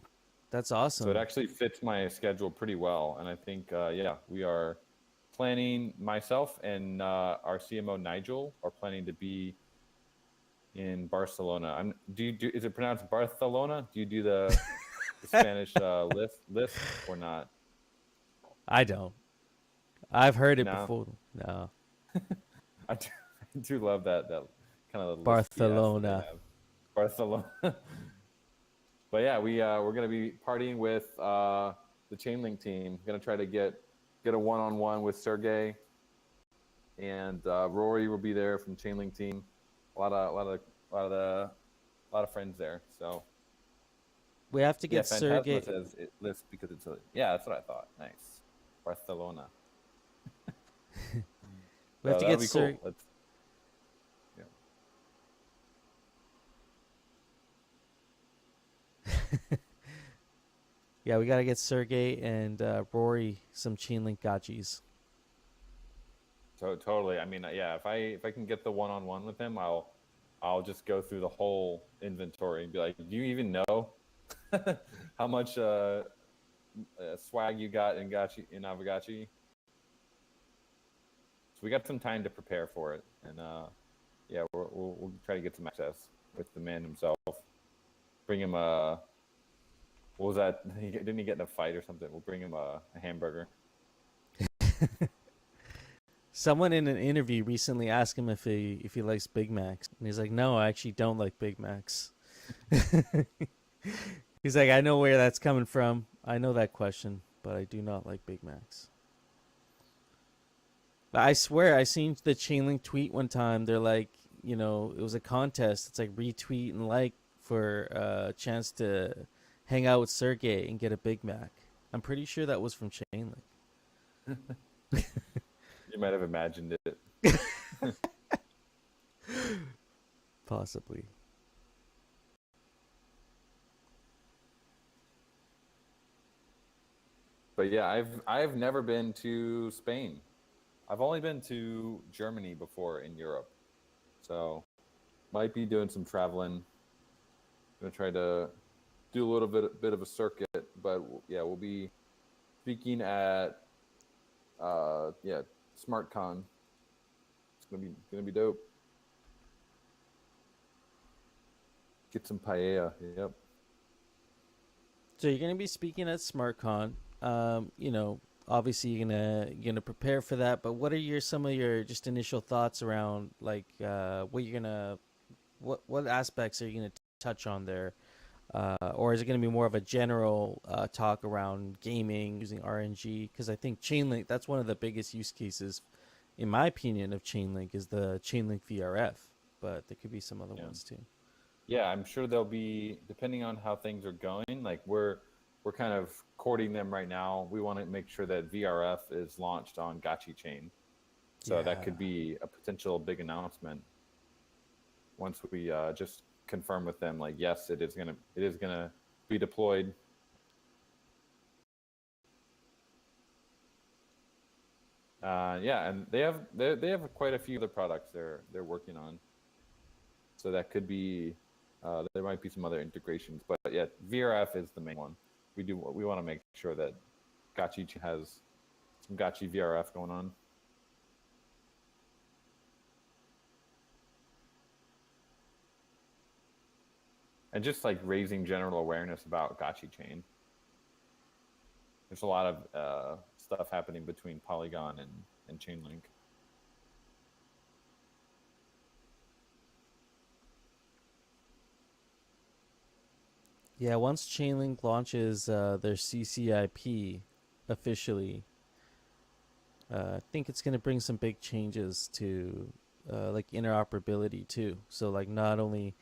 that's awesome. So it actually fits my schedule pretty well, and I think yeah, we are planning. Myself and our CMO Nigel are planning to be in Barcelona. Is it pronounced Barcelona? Do you do the Spanish list or not? I don't. I've heard it No. before. No. I do love that kind of Barcelona. Barcelona. But yeah, we're gonna be partying with the Chainlink team. Gonna try to get a one-on-one with Sergey, and Rory will be there from Chainlink team. A lot of friends there. So We have to get Sergey. Says it lists because it's yeah, that's what I thought. Nice, Barcelona. We have to get Sergey. Cool. Yeah, we gotta get Sergey and Rory some Chainlink-gotchis. So totally. I mean, yeah. If I can get the one-on-one with him, I'll just go through the whole inventory and be like, do you even know how much swag you got in Aavegotchi? So we got some time to prepare for it, and yeah, we'll try to get some access with the man himself. Bring him a. What was that? Didn't he get in a fight or something? We'll bring him a hamburger. Someone in an interview recently asked him if he likes Big Macs, and he's like, "No, I actually don't like Big Macs." He's like, "I know where that's coming from. I know that question, but I do not like Big Macs." But I swear, I seen the Chainlink tweet one time. They're like, it was a contest. It's like retweet and like for a chance to hang out with Sergey and get a Big Mac. I'm pretty sure that was from Chainlink. You might have imagined it. Possibly. But yeah, I've never been to Spain. I've only been to Germany before in Europe. So might be doing some traveling. Gonna try to do a little bit of a circuit, but yeah, we'll be speaking at SmartCon. It's gonna be dope. Get some paella. Yep. So you're gonna be speaking at SmartCon. Obviously you're gonna prepare for that. But what are some of your just initial thoughts around like what aspects are you gonna touch on there? Or is it going to be more of a general talk around gaming using RNG? Because I think Chainlink, that's one of the biggest use cases, in my opinion, of Chainlink is the Chainlink VRF. But there could be some other ones too. Yeah, I'm sure there'll be, depending on how things are going, like we're kind of courting them right now. We want to make sure that VRF is launched on Gotchi chain. So that could be a potential big announcement once we just confirm with them, like, yes, it is gonna be deployed. Yeah, and they have quite a few other products they're working on. So that could be there might be some other integrations, but yeah, VRF is the main one. We want to make sure that Gotchi has some Gotchi VRF going on. And just like raising general awareness about Gotchi chain. There's a lot of stuff happening between Polygon and Chainlink. Yeah, once Chainlink launches their CCIP officially, I think it's going to bring some big changes to like interoperability too. So like not only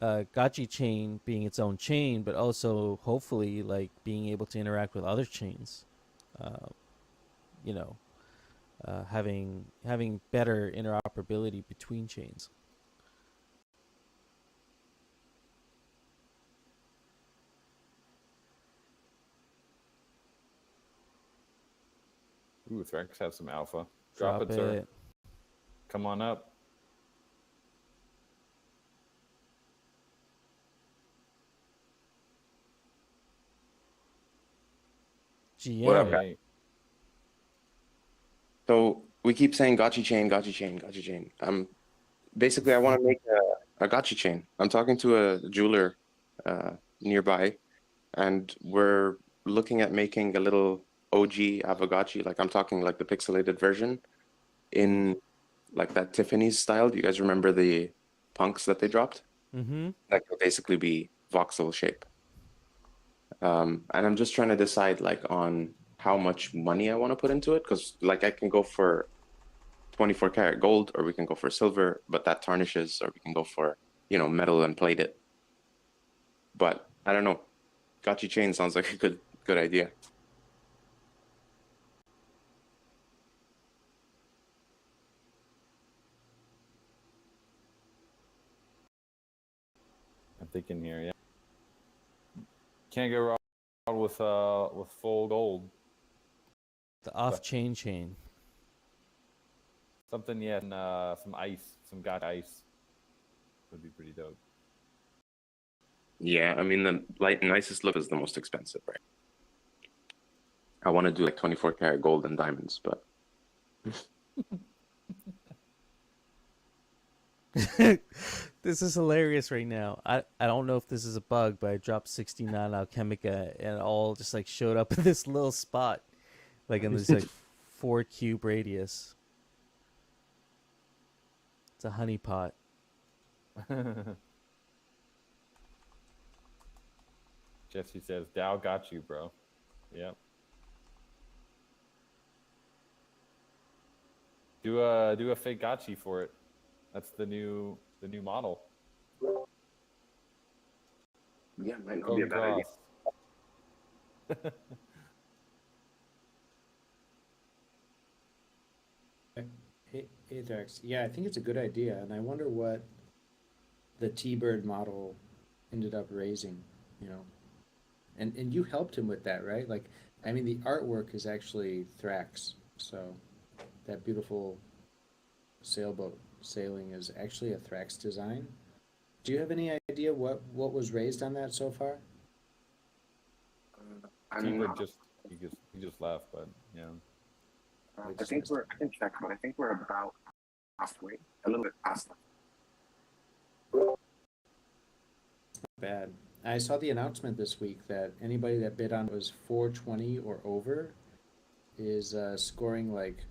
Gotchi chain being its own chain, but also hopefully like being able to interact with other chains. Uh, you know, having better interoperability between chains. Ooh, Threx has some alpha. Drop Drop it, sir. it. Come on up. What up, GM. guys? Hey, So we keep saying Gotchi chain, Gotchi chain, Gotchi chain. Basically I want to make a Gotchi chain. I'm talking to a jeweler nearby, and we're looking at making a little OG Aavegotchi. Like I'm talking like the pixelated version in like that Tiffany's style. Do you guys remember the punks that they dropped? Mm-hmm. That could basically be voxel shape. And I'm just trying to decide like on how much money I want to put into it, because like I can go for 24 karat gold, or we can go for silver, but that tarnishes, or we can go for, metal and plate it. But I don't know. Gotchi chain sounds like a good idea. I'm thinking here. Yeah, can't go wrong with full gold. The off-chain chain. Something, yeah, and, some ice, some Gotchi ice would be pretty dope. Yeah, I mean the nicest look is the most expensive, right? I want to do like 24 karat gold and diamonds, but This is hilarious right now. I don't know if this is a bug, but I dropped 69 Alchemica and it all just like showed up in this little spot, like in this like 4 cube radius. It's a honeypot. Jesse says, Dow got you, bro. Yep. Do a fake Gotchi for it. That's the new model. yeah, might not Go be a bad idea. cross. Hey, Dex. Yeah, I think it's a good idea, and I wonder what the T-Bird model ended up raising, you know. And you helped him with that, right? Like, I mean, the artwork is actually Thrax, so that beautiful sailboat sailing is actually a Thrax design. Do you have any idea what was raised on that so far? I'm T-Bird not, he just left, but yeah. I can check, but I think we're about halfway, a little bit past that. Bad. I saw the announcement this week that anybody that bid on was 420 or over is scoring like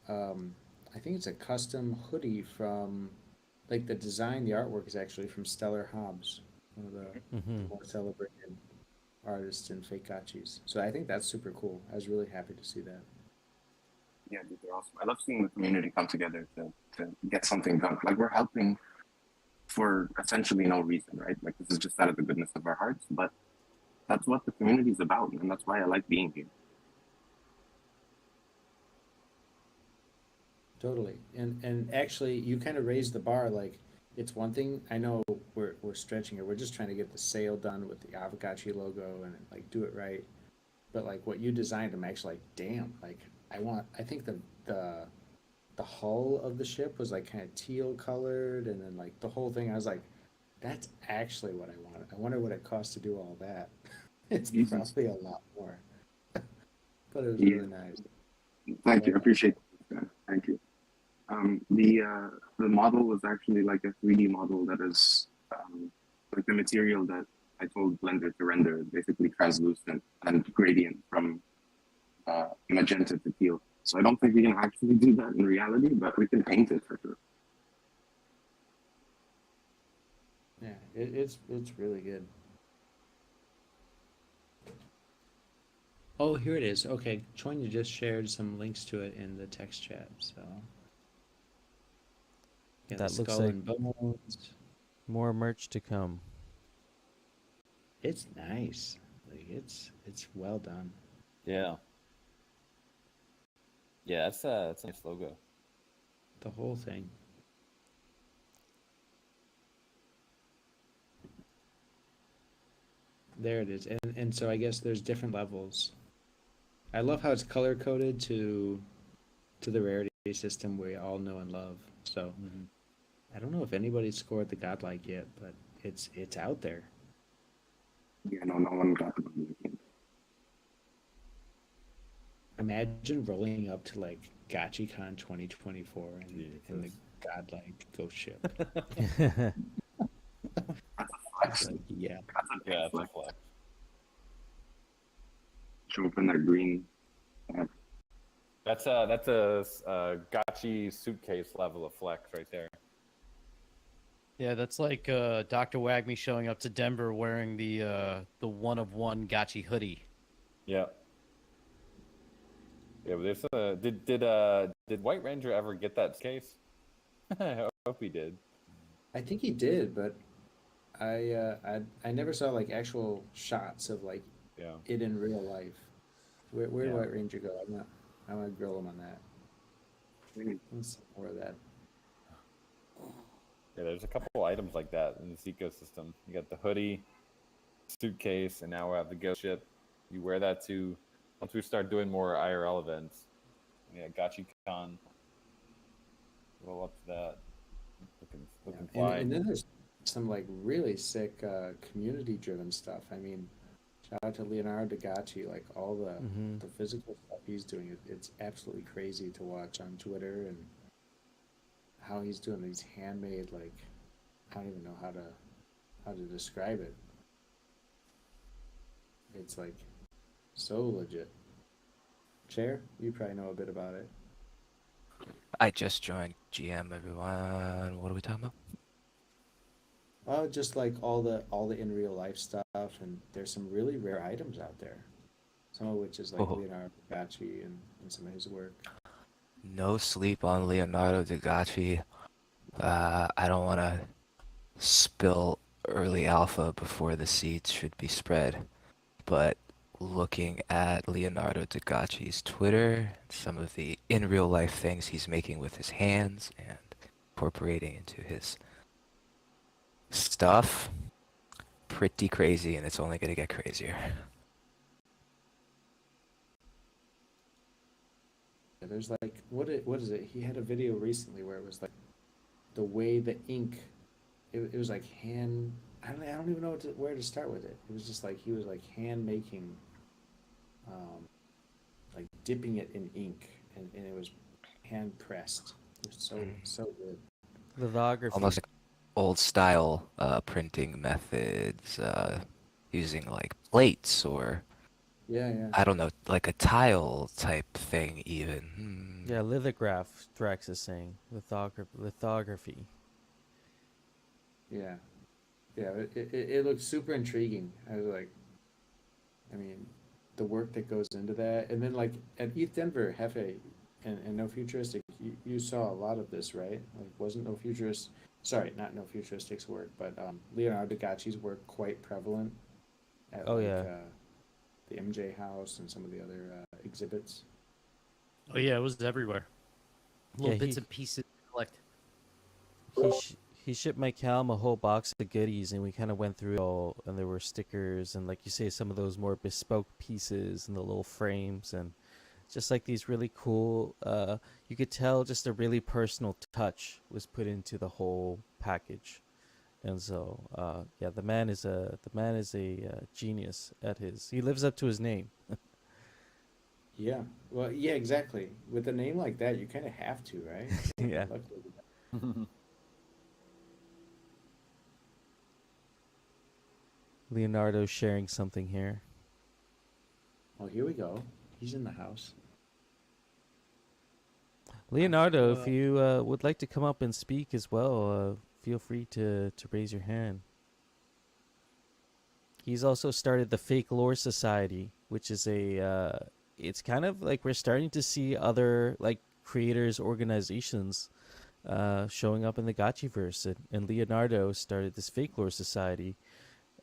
I think it's a custom hoodie from like the design, the artwork is actually from Stellar Hobbs, one of the Mm-hmm. more celebrated artists in fake gotchis. So I think that's super cool. I was really happy to see that. Yeah, dude, they're awesome. I love seeing the community come together to get something done. Like we're helping for essentially no reason, right? Like this is just out of the goodness of our hearts, but that's what the community is about, and that's why I like being here. Totally. And actually you kind of raised the bar. Like it's one thing, I know we're stretching it. We're just trying to get the sale done with the Aavegotchi logo and like do it right. But like what you designed, I'm actually like, damn, like I think the hull of the ship was like kind of teal colored, and then like the whole thing, I was like, that's actually what I wanted. I wonder what it costs to do all that. It's probably a lot more. But it was really nice. Thank you. I appreciate that. Thank you. The model was actually like a 3D model that is like the material that I told Blender to render is basically translucent and gradient from magenta to teal. So I don't think we can actually do that in reality, but we can paint it for sure. Yeah, it's really good. Oh, here it is. Okay, Chonya just shared some links to it in the text chat. So Yeah, That the looks skull like and bones. more merch to come. It's nice. Like it's well done. Yeah. Yeah, it's a nice logo. The whole thing. There it is. And so I guess there's different levels. I love how it's color coded to the rarity system we all know and love. So I don't know if anybody's scored the godlike yet, but it's out there. Yeah, no, no one got the money. Imagine rolling up to like GotchiCon 2024 and the Jesus. godlike ghost ship. Flex. Like, yeah. Yeah, it's a flex. Show up in that green. That's a Gotchi suitcase level of flex right there. Yeah, that's like Dr. Wagme showing up to Denver wearing the one of one Gotchi hoodie. Yeah. Yeah, but there's did White Ranger ever get that case? I hope he did. I think he did, but I never saw like actual shots of like Yeah. it in real life. Where'd Yeah. White Ranger go? I'm gonna grill him on that. Let's see more of that. Yeah, there's a couple items like that in this ecosystem. You got the hoodie, suitcase, and now we have the ghost ship. You wear that too. Once we start doing more IRL events, yeah, GotchiCon. Roll up to that. Looking fly. And then there's some like really sick community-driven stuff. I mean, shout out to Leonardo DeGacci, like all the physical stuff he's doing. It's absolutely crazy to watch on Twitter and how he's doing these handmade, like, I don't even know how to describe it. It's like so legit. Chair, you probably know a bit about it. I just joined GM, everyone. What are we talking about? Oh, just like all the in real life stuff, and there's some really rare items out there. Some of which is like Leonardo DeGacci and some of his work. No sleep on Leonardo DeGacci. I don't want to spill early alpha before the seeds should be spread, but looking at Leonardo DeGacci's Twitter, some of the in real life things he's making with his hands and incorporating into his stuff, pretty crazy, and it's only going to get crazier. Yeah, there's like what is it? He had a video recently where it was like the way the ink, it was like hand. I don't even know where to start with it. It was just like he was like hand making, like dipping it in ink, and it was hand pressed. It was so good. Lithography. Almost like old style printing methods, using like plates or Yeah. I don't know, like a tile type thing even. Yeah, lithograph, Drax is saying. Lithography. Yeah. It looked super intriguing. I was like, I mean, the work that goes into that, and then like at ETH Denver, Hefe, and No Futuristic, you saw a lot of this, right? Like, wasn't No Futurist, sorry, not No Futuristic's work, but Leonardo DeGacci's work quite prevalent at the MJ House and some of the other exhibits. Oh yeah, it was everywhere. Little Yeah, bits and pieces to collect. He shipped my Calm a whole box of goodies, and we kind of went through it all, and there were stickers, and like you say, some of those more bespoke pieces and the little frames, and just like these really cool, you could tell just a really personal touch was put into the whole package. And so, yeah, the man is a genius at his. He lives up to his name. Yeah. Well, yeah, exactly. With a name like that, you kind of have to, right? Yeah. Leonardo sharing something here. Oh, here we go. He's in the house. Leonardo, if you would like to come up and speak as well, feel free to raise your hand. He's also started the Fake Lore Society, which is it's kind of like we're starting to see other like creators, organizations showing up in the Gotchiverse, and Leonardo started this fake lore society,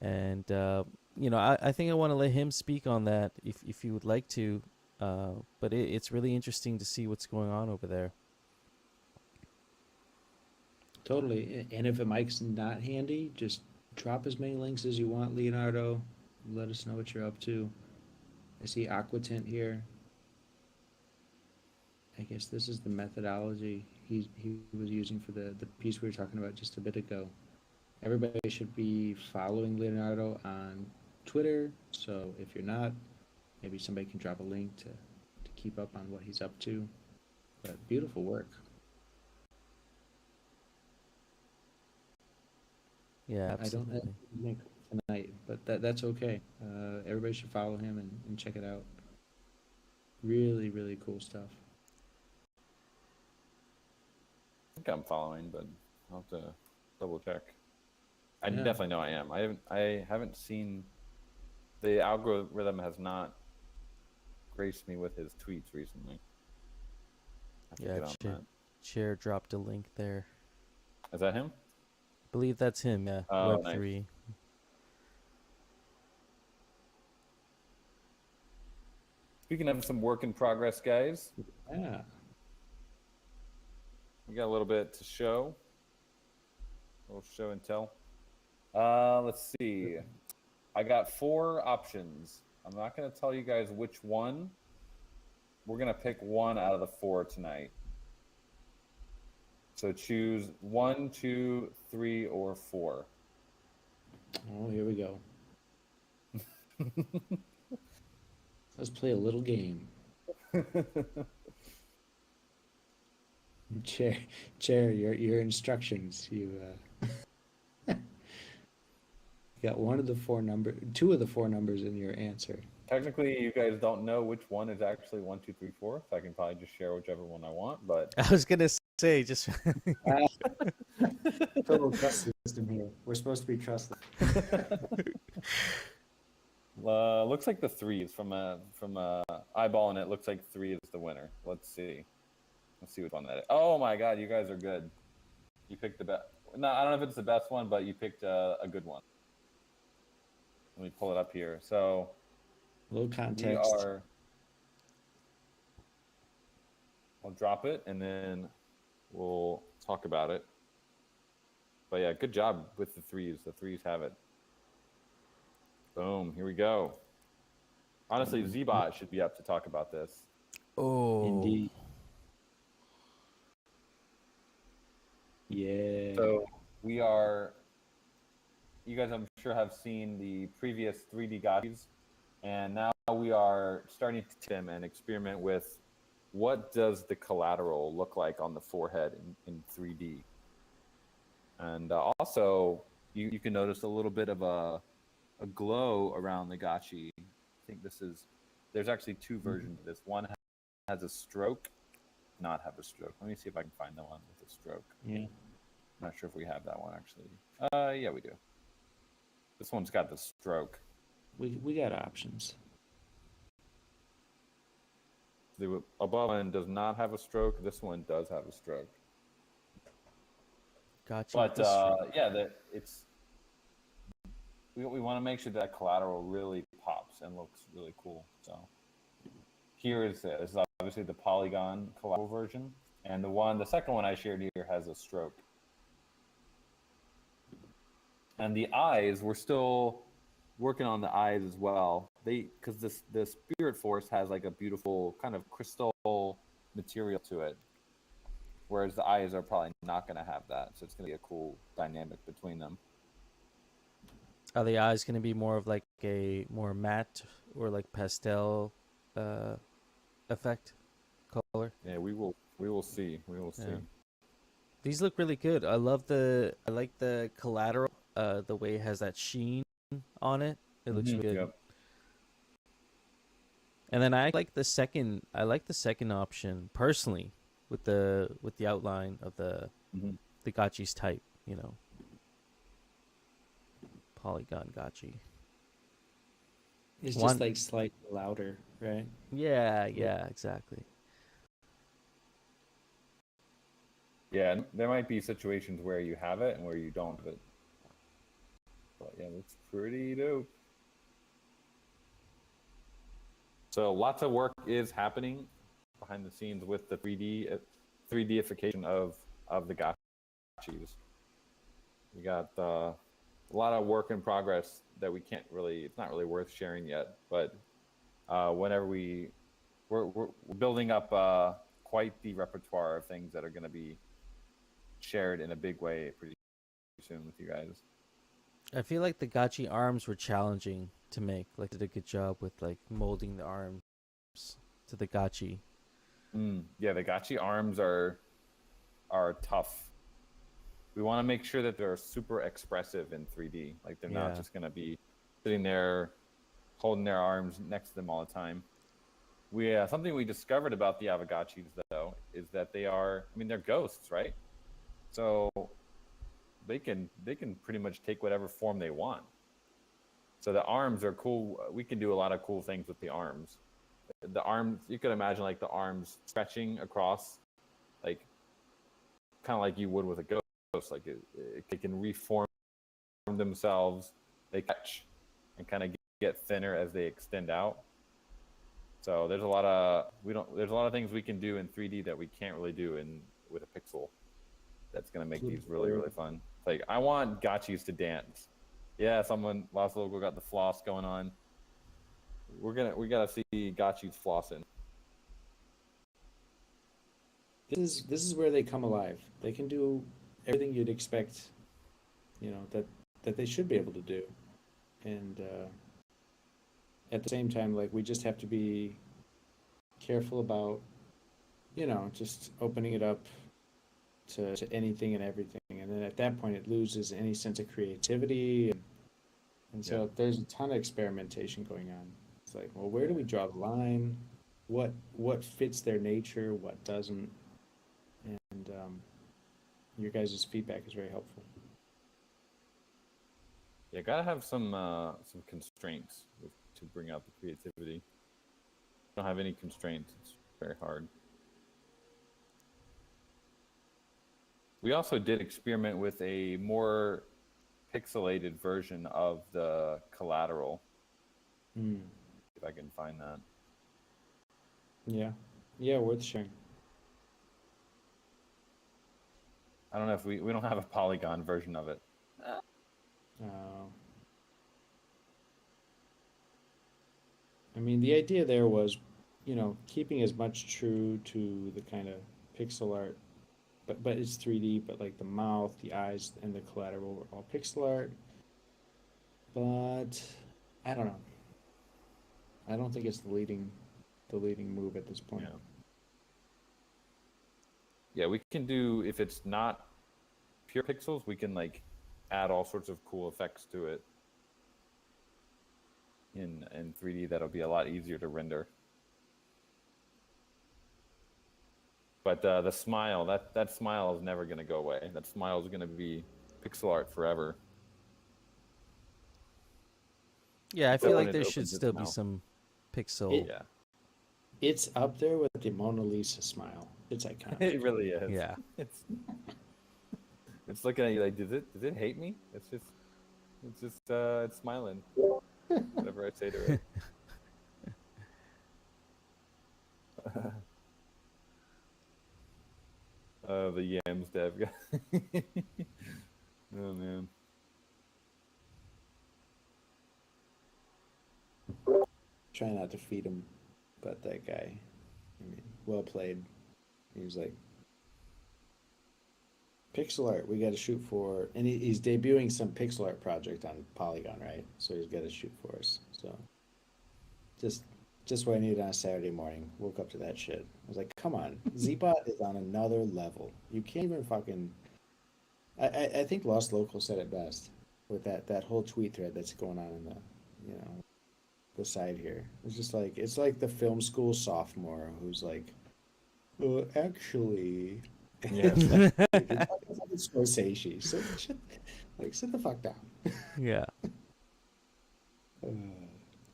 and I think I want to let him speak on that if you would like to, but it's really interesting to see what's going on over there. Totally. And if a mic's not handy, just drop as many links as you want, Leonardo. Let us know what you're up to. I see Aquatint here. I guess this is the methodology he was using for the piece we were talking about just a bit ago. Everybody should be following Leonardo on Twitter. So if you're not, maybe somebody can drop a link to keep up on what he's up to. But beautiful work. Yeah, I don't have absolutely. a link tonight, but that's okay. Everybody should follow him and check it out. Really, really cool stuff. I think I'm following, but I'll have to double check. I Yeah. definitely know I am. I haven't seen, the algorithm has not graced me with his tweets recently. I have to Yeah, get on that. Chair dropped a link there. Is that him? I believe that's him. Yeah, Oh, nice. Web3. Speaking of some work in progress, guys, Yeah. we got a little bit to show. A little show and tell. Let's see. I got 4 options. I'm not going to tell you guys which one. We're going to pick one out of the 4 tonight. So choose 1, 2, 3, or 4. Oh, here we go. Let's play a little game. Chair, your instructions. You got two of the 4 numbers in your answer. Technically, you guys don't know which one is actually 1, 2, 3, 4. So I can probably just share whichever one I want. But I was gonna say just. Total trust system here. We're supposed to be trusted. looks like the 3 is from eyeballing it. Looks like 3 is the winner. Let's see which one that is. Oh my God, you guys are good. You picked the best. No, I don't know if it's the best one, but you picked a good one. Let me pull it up here. So A little context. I'll drop it and then we'll talk about it. But yeah, good job with the 3s. The 3s have it. Boom, here we go. Honestly, Zbot should be up to talk about this. Oh. Indeed. Yeah. So you guys I'm sure have seen the previous 3D Gotchis, and now we are starting to them and experiment with what does the collateral look like on the forehead in 3D. And also, you can notice a little bit of a glow around the Gotchi. I think there's actually 2 versions of this. One has a stroke, not have a stroke. Let me see if I can find the one with a stroke. Yeah. I'm not sure if we have that one actually. Yeah, we do. This one's got the stroke. We got options. The above one does not have a stroke. This one does have a stroke. Gotcha. But yeah, we want to make sure that collateral really pops and looks really cool. So here is it. This is obviously the polygon collateral version, and the second one I shared here has a stroke. And the eyes, we're still working on the eyes as well. Because the Spirit Force has like a beautiful kind of crystal material to it, whereas the eyes are probably not going to have that. So it's going to be a cool dynamic between them. Are the eyes going to be more of like a more matte or like pastel effect color? Yeah, we will see. We will see. Yeah. These look really good. I like the collateral, the way it has that sheen on it. It looks good. Yep. And then I like the second option personally with the outline of the Gotchi's type, polygon Gotchi. It's just like slightly louder, right? Yeah, exactly. Yeah, there might be situations where you have it and where you don't, but yeah, it's pretty dope. So lots of work is happening behind the scenes with the 3Dification of the gotchis. We got a lot of work in progress that we can't really, it's not really worth sharing yet, but whenever we're building up quite the repertoire of things that are going to be shared in a big way pretty soon with you guys. I feel like the gotchi arms were challenging to make. Like, did a good job with like molding the arms to the gotchi. Yeah, the gotchi arms are tough. We want to make sure that they're super expressive in 3D. Like they're not just going to be sitting there holding their arms next to them all the time. Something we discovered about the Aavegotchis though is that they're ghosts, right? So they can pretty much take whatever form they want. So the arms are cool. We can do a lot of cool things with the arms. The arms, you could imagine like the arms stretching across, like kind of like you would with a ghost. Like they can reform themselves. They catch and kind of get thinner as they extend out. So there's a lot of things we can do in 3D that we can't really do with a pixel. That's gonna make these really, really fun. Like I want gotchis to dance. Yeah, Lost Logo got the floss going on. We gotta see gotchis flossing. This is where they come alive. They can do everything you'd expect, that they should be able to do, and at the same time, like we just have to be careful about, just opening it up to anything and everything, and then at that point it loses any sense of creativity, and so there's a ton of experimentation going on. It's like, well, where do we draw the line? What fits their nature, what doesn't? And your guys' feedback is very helpful. Yeah, gotta have some constraints to bring out the creativity. Don't have any constraints. It's very hard. We also did experiment with a more pixelated version of the collateral. If I can find that. Yeah, worth sharing. I don't know if we don't have a polygon version of it. I mean, the idea there was, keeping as much true to the kind of pixel art, but it's 3D, but like the mouth, the eyes, and the collateral were all pixel art. But I don't know. I don't think it's the leading move at this point. Yeah, we can do, if it's not pure pixels, we can like add all sorts of cool effects to it in 3D. That'll be a lot easier to render. But the smile, that smile is never going to go away. That smile is going to be pixel art forever. Yeah, I feel like there should still be some pixel. It's up there with the Mona Lisa smile. It's iconic. It really is. Yeah. It's looking at you like, does it hate me? It's smiling. Whatever I say to it. The yams dev guy. Oh man. Try not to feed him, but that guy, well played. He was like, pixel art, we got to shoot for, and he's debuting some pixel art project on Polygon, right? So he's got to shoot for us. So just what I needed on a Saturday morning. Woke up to that shit. I was like, come on, Zbot is on another level. You can't even fucking. I think Lost Local said it best with that whole tweet thread that's going on in the side here. It's just like, it's like the film school sophomore who's like, actually. Yeah. It's Scorsese. So sit the fuck down. Yeah.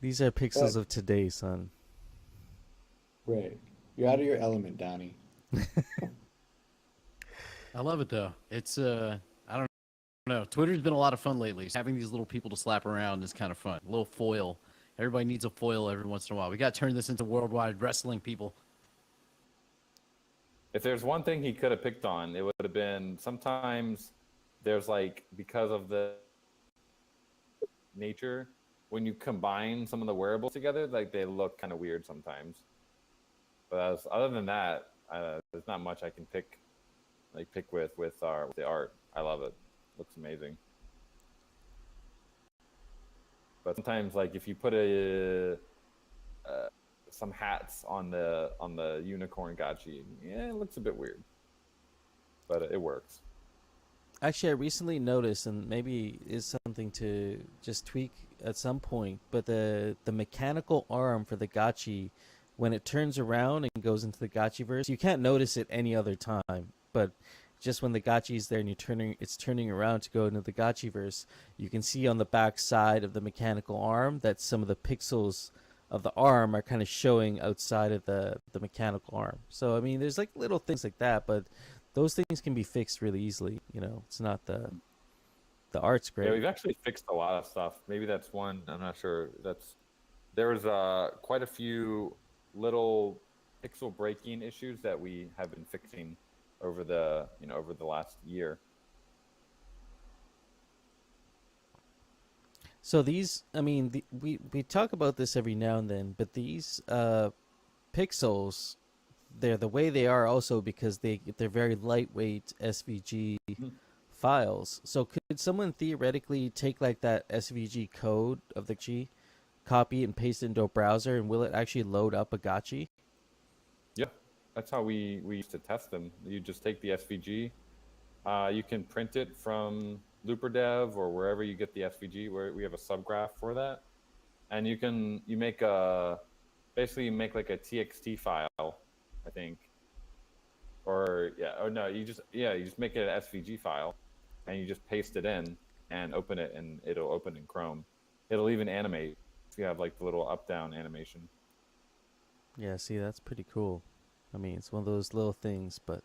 These are pixels of today, son. Right. You're out of your element, Donnie. I love it though. It's I don't know. Twitter's been a lot of fun lately. Having these little people to slap around is kind of fun. A little foil. Everybody needs a foil every once in a while. We got to turn this into worldwide wrestling, people. If there's one thing he could have picked on, it would have been sometimes there's like, because of the nature, when you combine some of the wearables together, like they look kind of weird sometimes. But other than that, there's not much I can pick with the art. I love it. Looks amazing. But sometimes, like if you put some hats on the unicorn gotchi, yeah, it looks a bit weird, but it works. Actually, I recently noticed, and maybe is something to just tweak at some point, but the mechanical arm for the gotchi, when it turns around and goes into the gotchiverse, you can't notice it any other time. But just when the gotchi is there and it's turning around to go into the gotchiverse, you can see on the back side of the mechanical arm that some of the pixels of the arm are kind of showing outside of the mechanical arm. So I mean, there's like little things like that, but those things can be fixed really easily. You know, it's not the art's great. Yeah, we've actually fixed a lot of stuff. Maybe that's one. I'm not sure. There was quite a few little pixel breaking issues that we have been fixing over the last year. So these, I mean, we talk about this every now and then, but these pixels, they're the way they are also because they're very lightweight SVG files. So could someone theoretically take like that SVG code of the gotchi, copy it and paste it into a browser, and will it actually load up a gotchi? Yeah, that's how we used to test them. You just take the SVG. You can print it from LooperDev or wherever you get the SVG, where we have a subgraph for that. And you make like a TXT file, I think. You just make it an SVG file and you just paste it in and open it, and it'll open in Chrome. It'll even animate if you have like the little up down animation. Yeah, see, that's pretty cool. I mean, it's one of those little things, but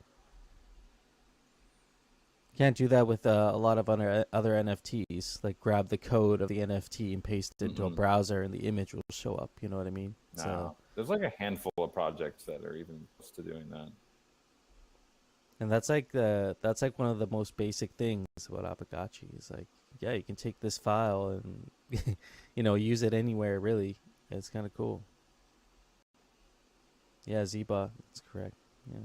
can't do that with a lot of other NFTs. Like grab the code of the NFT and paste it into a browser, and the image will show up. You know what I mean? No, So there's like a handful of projects that are even close to doing that. and that's like one of the most basic things about Aavegotchi. Is like, yeah, you can take this file and use it anywhere really. It's kind of cool. Yeah, Zebot, that's correct. Yeah.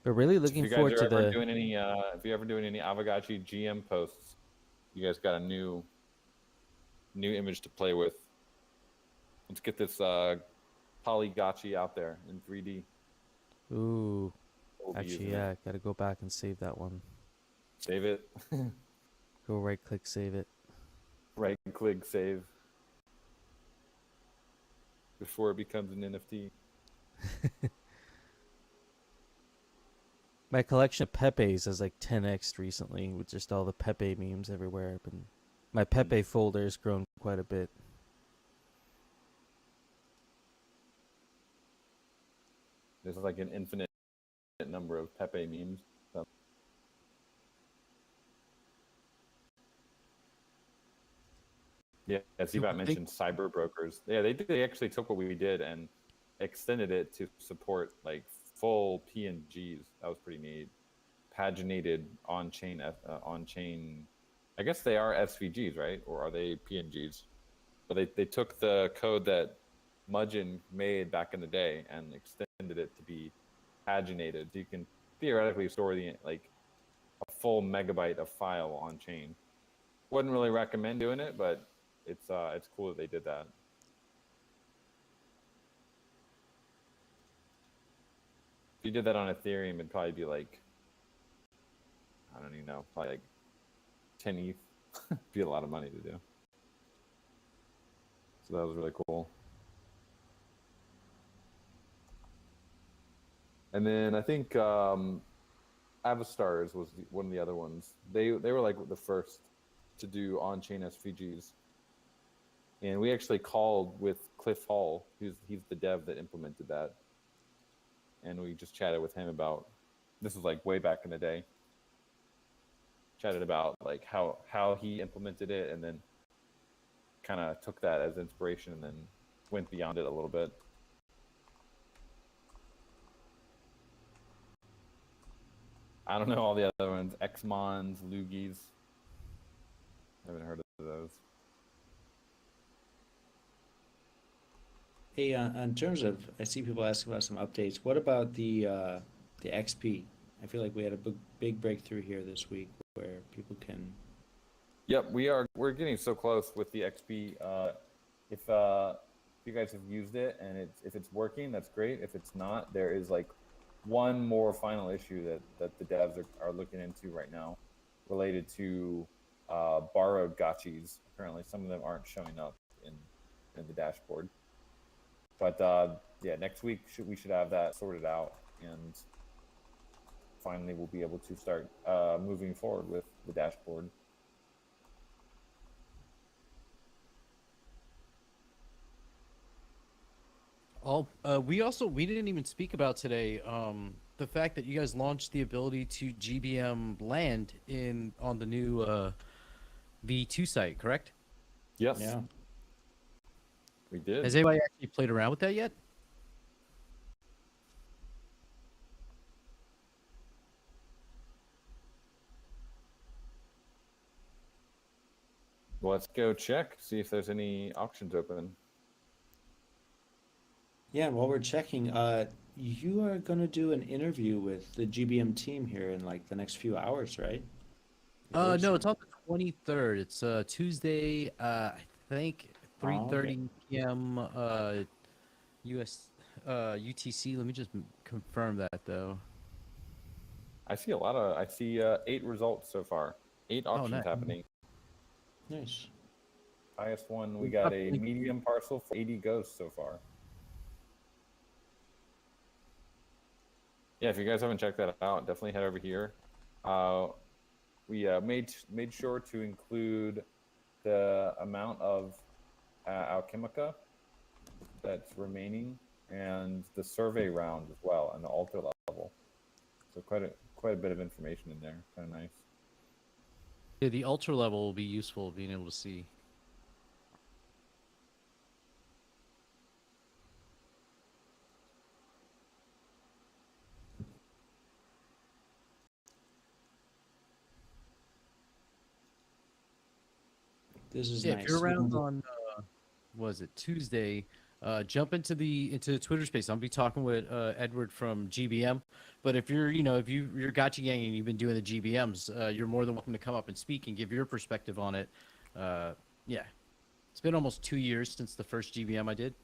But really looking forward to if you're ever doing any Aavegotchi GM posts, you guys got a new image to play with. Let's get this polygotchi out there in 3D. Ooh, actually, yeah, gotta go back and save that one. Save it. Go right click, save it. Right click, save. Before it becomes an NFT. My collection of Pepes has like 10x recently with just all the Pepe memes everywhere. But my Pepe folder has grown quite a bit. There's like an infinite number of Pepe memes. So. Yeah, as Zebot mentioned, cyber brokers. Yeah, they actually took what we did and extended it to support like full PNGs. That was pretty neat. Paginated on-chain. I guess they are SVGs, right? Or are they PNGs? But they took the code that Mudgeon made back in the day and extended it to be paginated. So you can theoretically store a full megabyte of file on chain. Wouldn't really recommend doing it, but it's cool that they did that. If you did that on Ethereum, it'd probably be like, I don't even know, probably like 10 ETH. Be a lot of money to do. So that was really cool. And then I think Avastars was one of the other ones. They were like the first to do on-chain SVGs. And we actually called with Cliff Hall, he's the dev that implemented that. And we just chatted with him about, this was like way back in the day. Chatted about like how he implemented it, and then kind of took that as inspiration and then went beyond it a little bit. I don't know all the other ones. Xmons, Loogies. Haven't heard of those. Hey, in terms of, I see people asking about some updates. What about the XP? I feel like we had a big breakthrough here this week where people can. Yep, we're getting so close with the XP. If you guys have used it and if it's working, that's great. If it's not, there is like one more final issue that the devs are looking into right now, related to borrowed gotchis. Apparently, some of them aren't showing up in the dashboard. But yeah, next week we should have that sorted out, and finally we'll be able to start moving forward with the dashboard. We didn't even speak about today the fact that you guys launched the ability to GBM land on the new V2 site, correct? Yes. Yeah. We did. Has anybody actually played around with that yet? Well, let's go check, see if there's any auctions open. Yeah, and while we're checking, you are going to do an interview with the GBM team here in like the next few hours, right? No, it's on the 23rd. It's Tuesday, I think 3:30 p.m. US UTC. Let me just confirm that though. I see 8 results so far. 8 auctions nice. happening. Nice. Highest one, we got a medium parcel for 80 ghosts so far. Yeah, if you guys haven't checked that out, definitely head over here. We made sure to include the amount of Alchemica that's remaining, and the survey round as well, and the altar level. So quite a bit of information in there. Kind of nice. Yeah, the ultra level will be useful, being able to see. This is Yeah, nice. if you're around on was it Tuesday, jump into the Twitter space. I'll be talking with Edward from GBM. But if you're you're Gotchi Gang and you've been doing the GBMs, you're more than welcome to come up and speak and give your perspective on it. Yeah, it's been almost 2 years since the first GBM I did.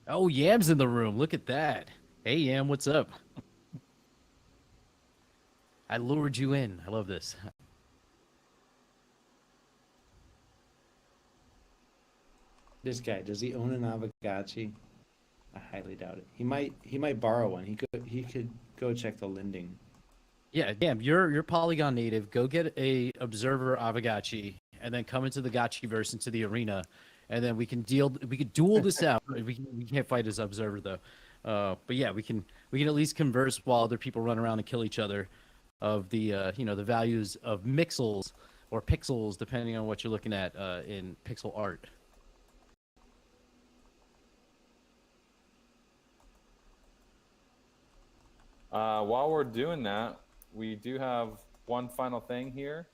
Oh, Yam's in the room. Look at that. Hey, Yam, what's up? I lured you in. I love this. This guy, does he own an Aavegotchi? I highly doubt it. He might borrow one. He could go check the lending. Yeah, damn, you're Polygon native. Go get a observer Aavegotchi, and then come into the Gotchiverse, into the arena, and then we can duel this out. We can't fight as observer though. But yeah, we can at least converse while other people run around and kill each other of the the values of mixels or pixels, depending on what you're looking at in pixel art. While we're doing that, we do have one final thing here.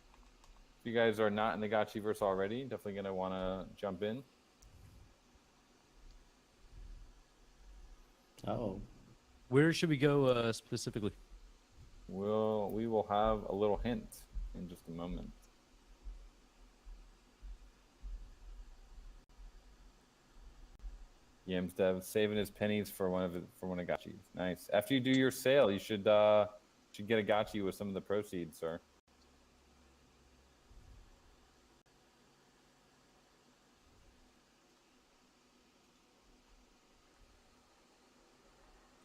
If you guys are not in the Gotchiverse already, definitely going to want to jump in. Oh. Where should we go specifically? We will have a little hint in just a moment. Yams Dev saving his pennies for one of Gotchis. Nice. After you do your sale, you should get a Gotchi with some of the proceeds, sir.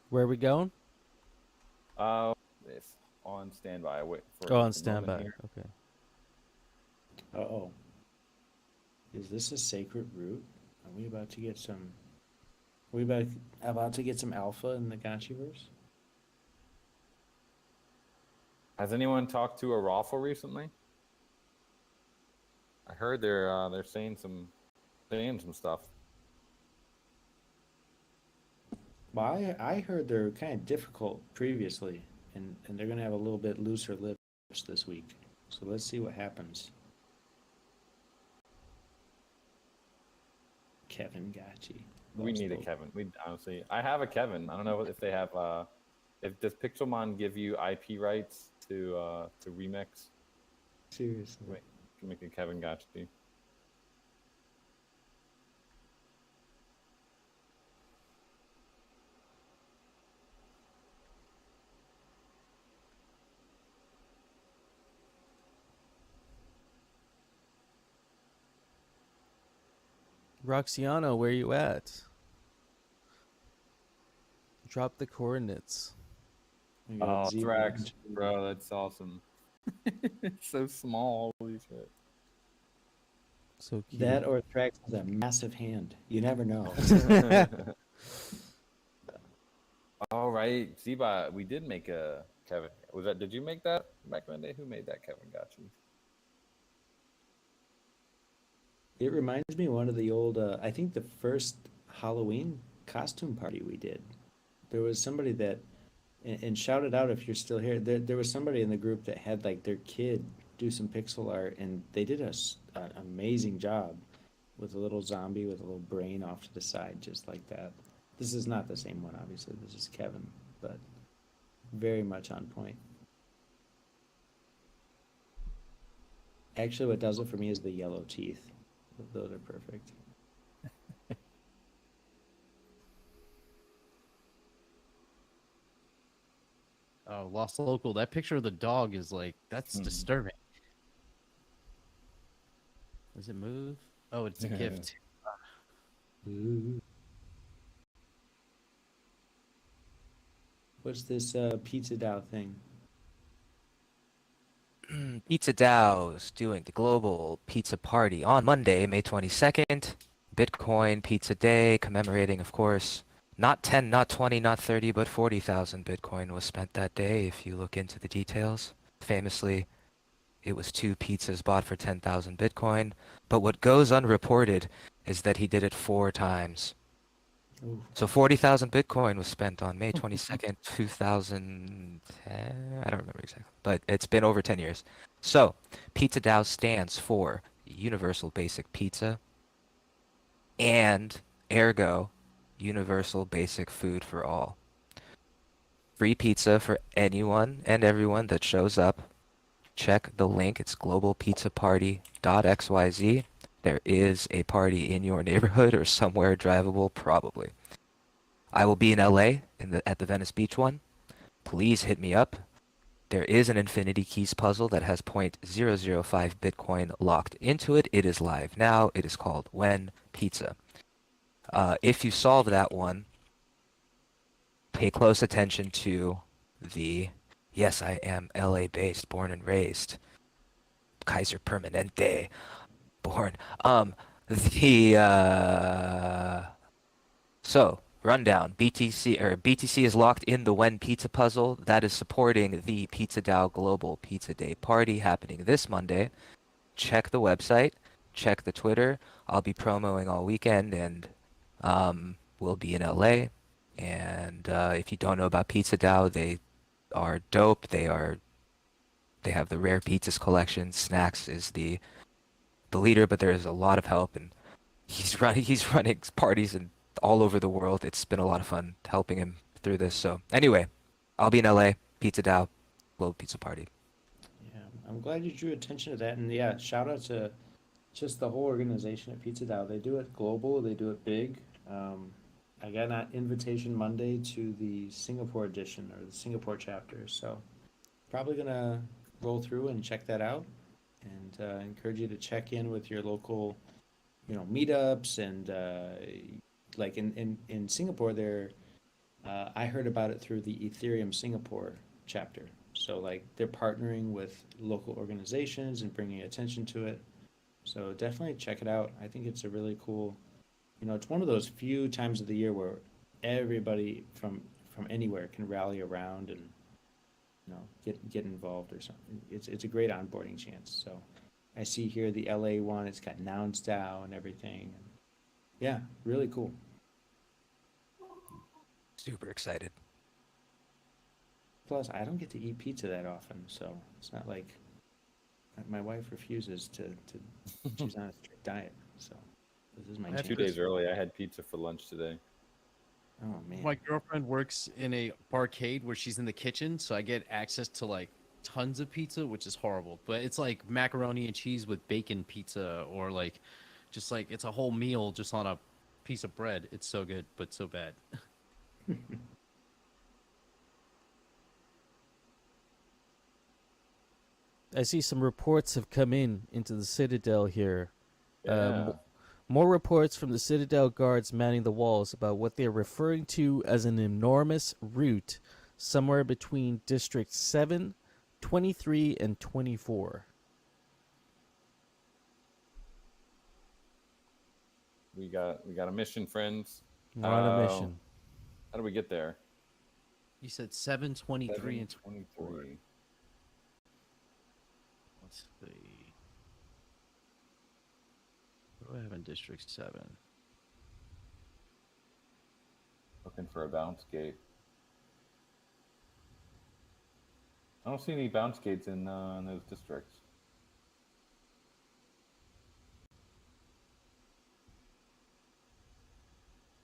Where are we going? It's on standby. Wait for Oh, on just a moment standby. here. Okay. Uh-oh. Is this a sacred root? Are we about to get some... Are we about to get some alpha in the Gotchiverse? Has anyone talked to a Raffle recently? I heard they're saying some stuff. Well, I heard they're kind of difficult previously, and they're going to have a little bit looser lips this week. So let's see what happens. Kevin Gotchi. We need a Kevin. We honestly, I have a Kevin. I don't know if they have. Does Pixelmon give you IP rights to remix? Seriously. Wait, can make a Kevin Gotchi. Roxiano, where you at? Drop the coordinates. We got Oh, Z- Thrax, bro, that's awesome. It's so small. Holy shit. So cute. That or Thrax has a massive hand. You never know. All right, Zeba, we did make a Kevin. Did you make that back in the day? Who made that Kevin Gotchi? It reminds me of one of the old, I think the first Halloween costume party we did. There was somebody that, and shout it out if you're still here. There was somebody in the group that had like their kid do some pixel art, and they did an amazing job with a little zombie with a little brain off to the side, just like that. This is not the same one, obviously. This is Kevin, but very much on point. Actually, what does it for me is the yellow teeth. Those are perfect. Oh, Lost Local. That picture of the dog is like, that's disturbing. Does it move? Oh, it's a gift. Ooh. What's this pizza Dow thing? Pizza DAO's doing the global pizza party on Monday, May 22nd. Bitcoin Pizza Day, commemorating, of course, not 10, not 20, not 30, but 40,000 Bitcoin was spent that day, if you look into the details. Famously, it was 2 pizzas bought for 10,000 Bitcoin. But what goes unreported is that he did it 4 times. Ooh. So 40,000 Bitcoin was spent on May 22nd, 2010. I don't remember exactly, but it's been over 10 years. So Pizza DAO stands for Universal Basic Pizza and ergo Universal Basic Food for All. Free pizza for anyone and everyone that shows up. Check the link. It's globalpizzaparty.xyz. There is a party in your neighborhood or somewhere drivable, probably. I will be in LA at the Venice Beach one. Please hit me up. There is an Infinity Keys puzzle that has 0.005 Bitcoin locked into it. It is live now. It is called When Pizza. If you solve that one, pay close attention to the, yes, I am LA-based, born and raised, Kaiser Permanente, born. So rundown: BTC is locked in the When Pizza puzzle that is supporting the Pizza DAO Global Pizza Day party happening this Monday. Check the website, check the Twitter. I'll be promoting all weekend, and we'll be in LA. And if you don't know about Pizza DAO, they are dope. They have the rare pizzas collection. Snacks is the leader, but there is a lot of help, and he's running parties and all over the world. It's been a lot of fun helping him through this. So anyway, I'll be in LA. Pizza DAO, Global Pizza Party. Yeah, I'm glad you drew attention to that. And yeah, shout out to just the whole organization at Pizza DAO. They do it global. They do it big. I got an invitation Monday to the Singapore edition or the Singapore chapter. So probably gonna roll through and check that out. And encourage you to check in with your local, meetups and like in Singapore there. I heard about it through the Ethereum Singapore chapter. So like they're partnering with local organizations and bringing attention to it. So definitely check it out. I think it's a really cool, it's one of those few times of the year where everybody from anywhere can rally around and get involved or something. It's a great onboarding chance. So I see here the LA one. It's got Nouns DAO and everything. Yeah, really cool. Super excited. Plus, I don't get to eat pizza that often, so it's not like my wife refuses to she's on a strict diet. So this is my I have Two chance. days early, I had pizza for lunch today. Oh man. My girlfriend works in a barcade where she's in the kitchen, so I get access to like tons of pizza, which is horrible. But it's like macaroni and cheese with bacon pizza, or like just like it's a whole meal just on a piece of bread. It's so good, but so bad. I see some reports have come into the Citadel here. Yeah. More reports from the Citadel guards manning the walls about what they're referring to as an enormous route somewhere between District 7, 23, and 24. We got a mission, friends. We're on a mission. How do we get there? You said 723 and 24. 23. Let's see. What do I have in District 7? Looking for a bounce gate. I don't see any bounce gates in those districts.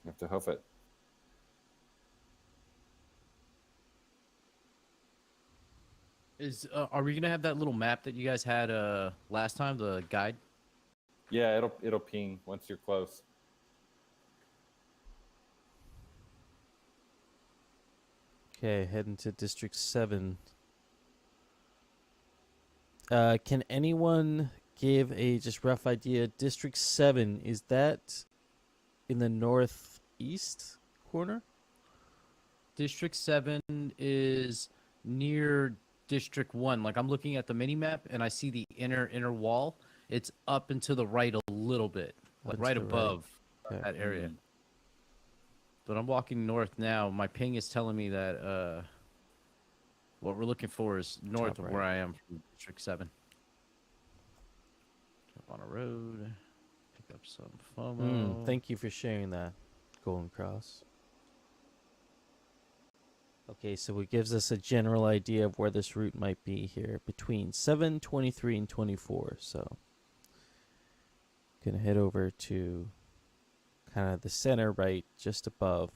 You have to hoof it. Are we gonna have that little map that you guys had last time, the guide? Yeah, it'll ping once you're close. Okay, heading to District 7. Can anyone give a just rough idea? District 7, is that in the northeast corner? District 7 is near District 1. Like I'm looking at the mini map and I see the inner wall. It's up and to the right a little bit, like Up and right to the right. above Okay. that area. Mhm. But I'm walking north now. My ping is telling me that what we're looking for is north Top of where right. I am from District 7. Jump on a road, pick up some FOMO. Thank you for sharing that, Golden Cross. Okay, so it gives us a general idea of where this route might be here between 7, 23, and 24. So, gonna head over to kind of the center right, just above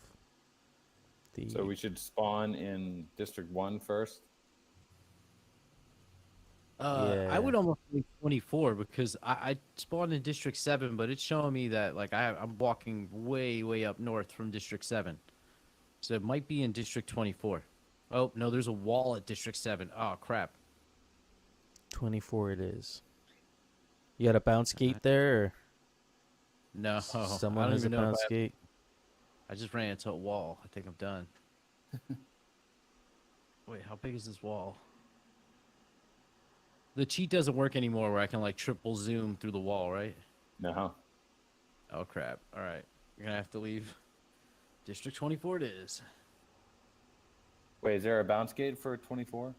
the. So we should spawn in District 1 first. I would almost say 24 because I spawned in District 7, but it's showing me that like I'm walking way up north from District 7. So it might be in District 24. Oh, no, there's a wall at District 7. Oh, crap. 24 it is. You got a bounce gate there? Or No. someone I don't has a even know if bounce gate? I just ran into a wall. I think I'm done. Wait, how big is this wall? The cheat doesn't work anymore where I can like triple zoom through the wall, right? No. Oh, crap. All right. You're going to have to leave. District 24 it is. Wait, is there a bounce gate for 24?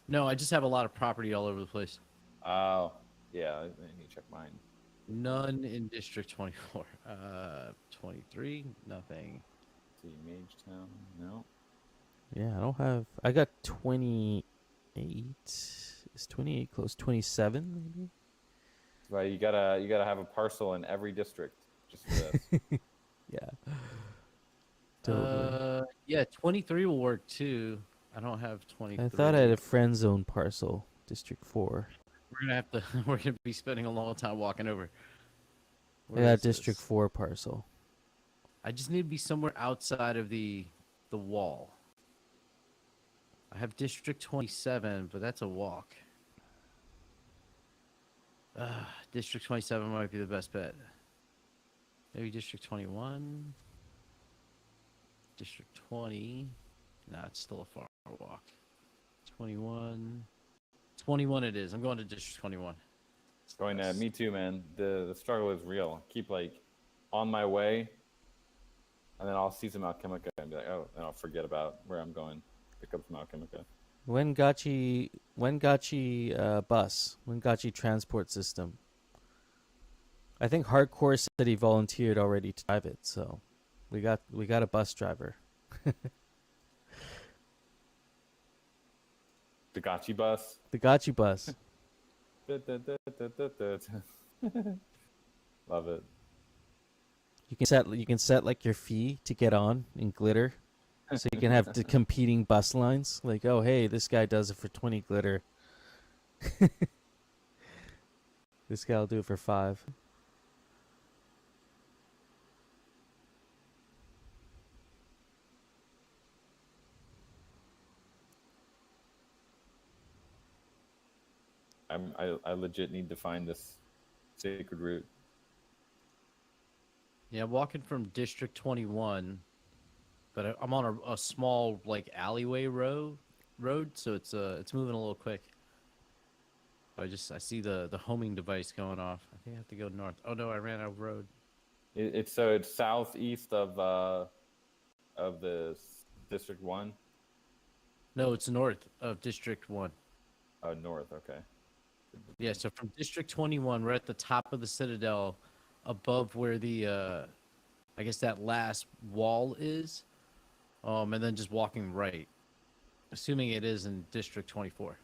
No, I just have a lot of property all over the place. Oh, yeah. Let me check mine. None in District 24. 23, nothing. See, Mage Town. No. Yeah, I don't have. I got 28. Is 28 close? 27 maybe? Right, you gotta have a parcel in every district just for this. Yeah. Totally. Yeah, 23 will work too. I don't have 23. I thought I had a friend zone parcel, District 4. We're gonna be spending a long time walking over. I Where got is District this? 4 parcel. I just need to be somewhere outside of the wall. I have District 27, but that's a walk. District 27 might be the best bet. Maybe District 21. District 20. Nah, it's still a far walk. 21. 21 it is. I'm going to District 21. Going to me too, man. The struggle is real. Keep like on my way, and then I'll see some Alchemica and be like, oh, and I'll forget about where I'm going. Pick up some Alchemica. Wengachi bus, Wengachi transport system. I think Hardcore said he volunteered already to drive it, so we got a bus driver. The Gotchi bus. The Gotchi bus. Love it. You can set like your fee to get on in glitter. So you can have the competing bus lines. Like, oh hey, this guy does it for 20 glitter. This guy will do it for 5. I legit need to find this sacred route. Yeah, I'm walking from District 21, but I'm on a small like alleyway road, so it's moving a little quick. I see the homing device going off. I think I have to go north. Oh no, I ran out of road. It's southeast of the District 1. No, it's north of District 1. Oh, north. Okay. Yeah, so from District 21, we're at the top of the Citadel, above where the, I guess that last wall is, and then just walking right, assuming it is in District 24.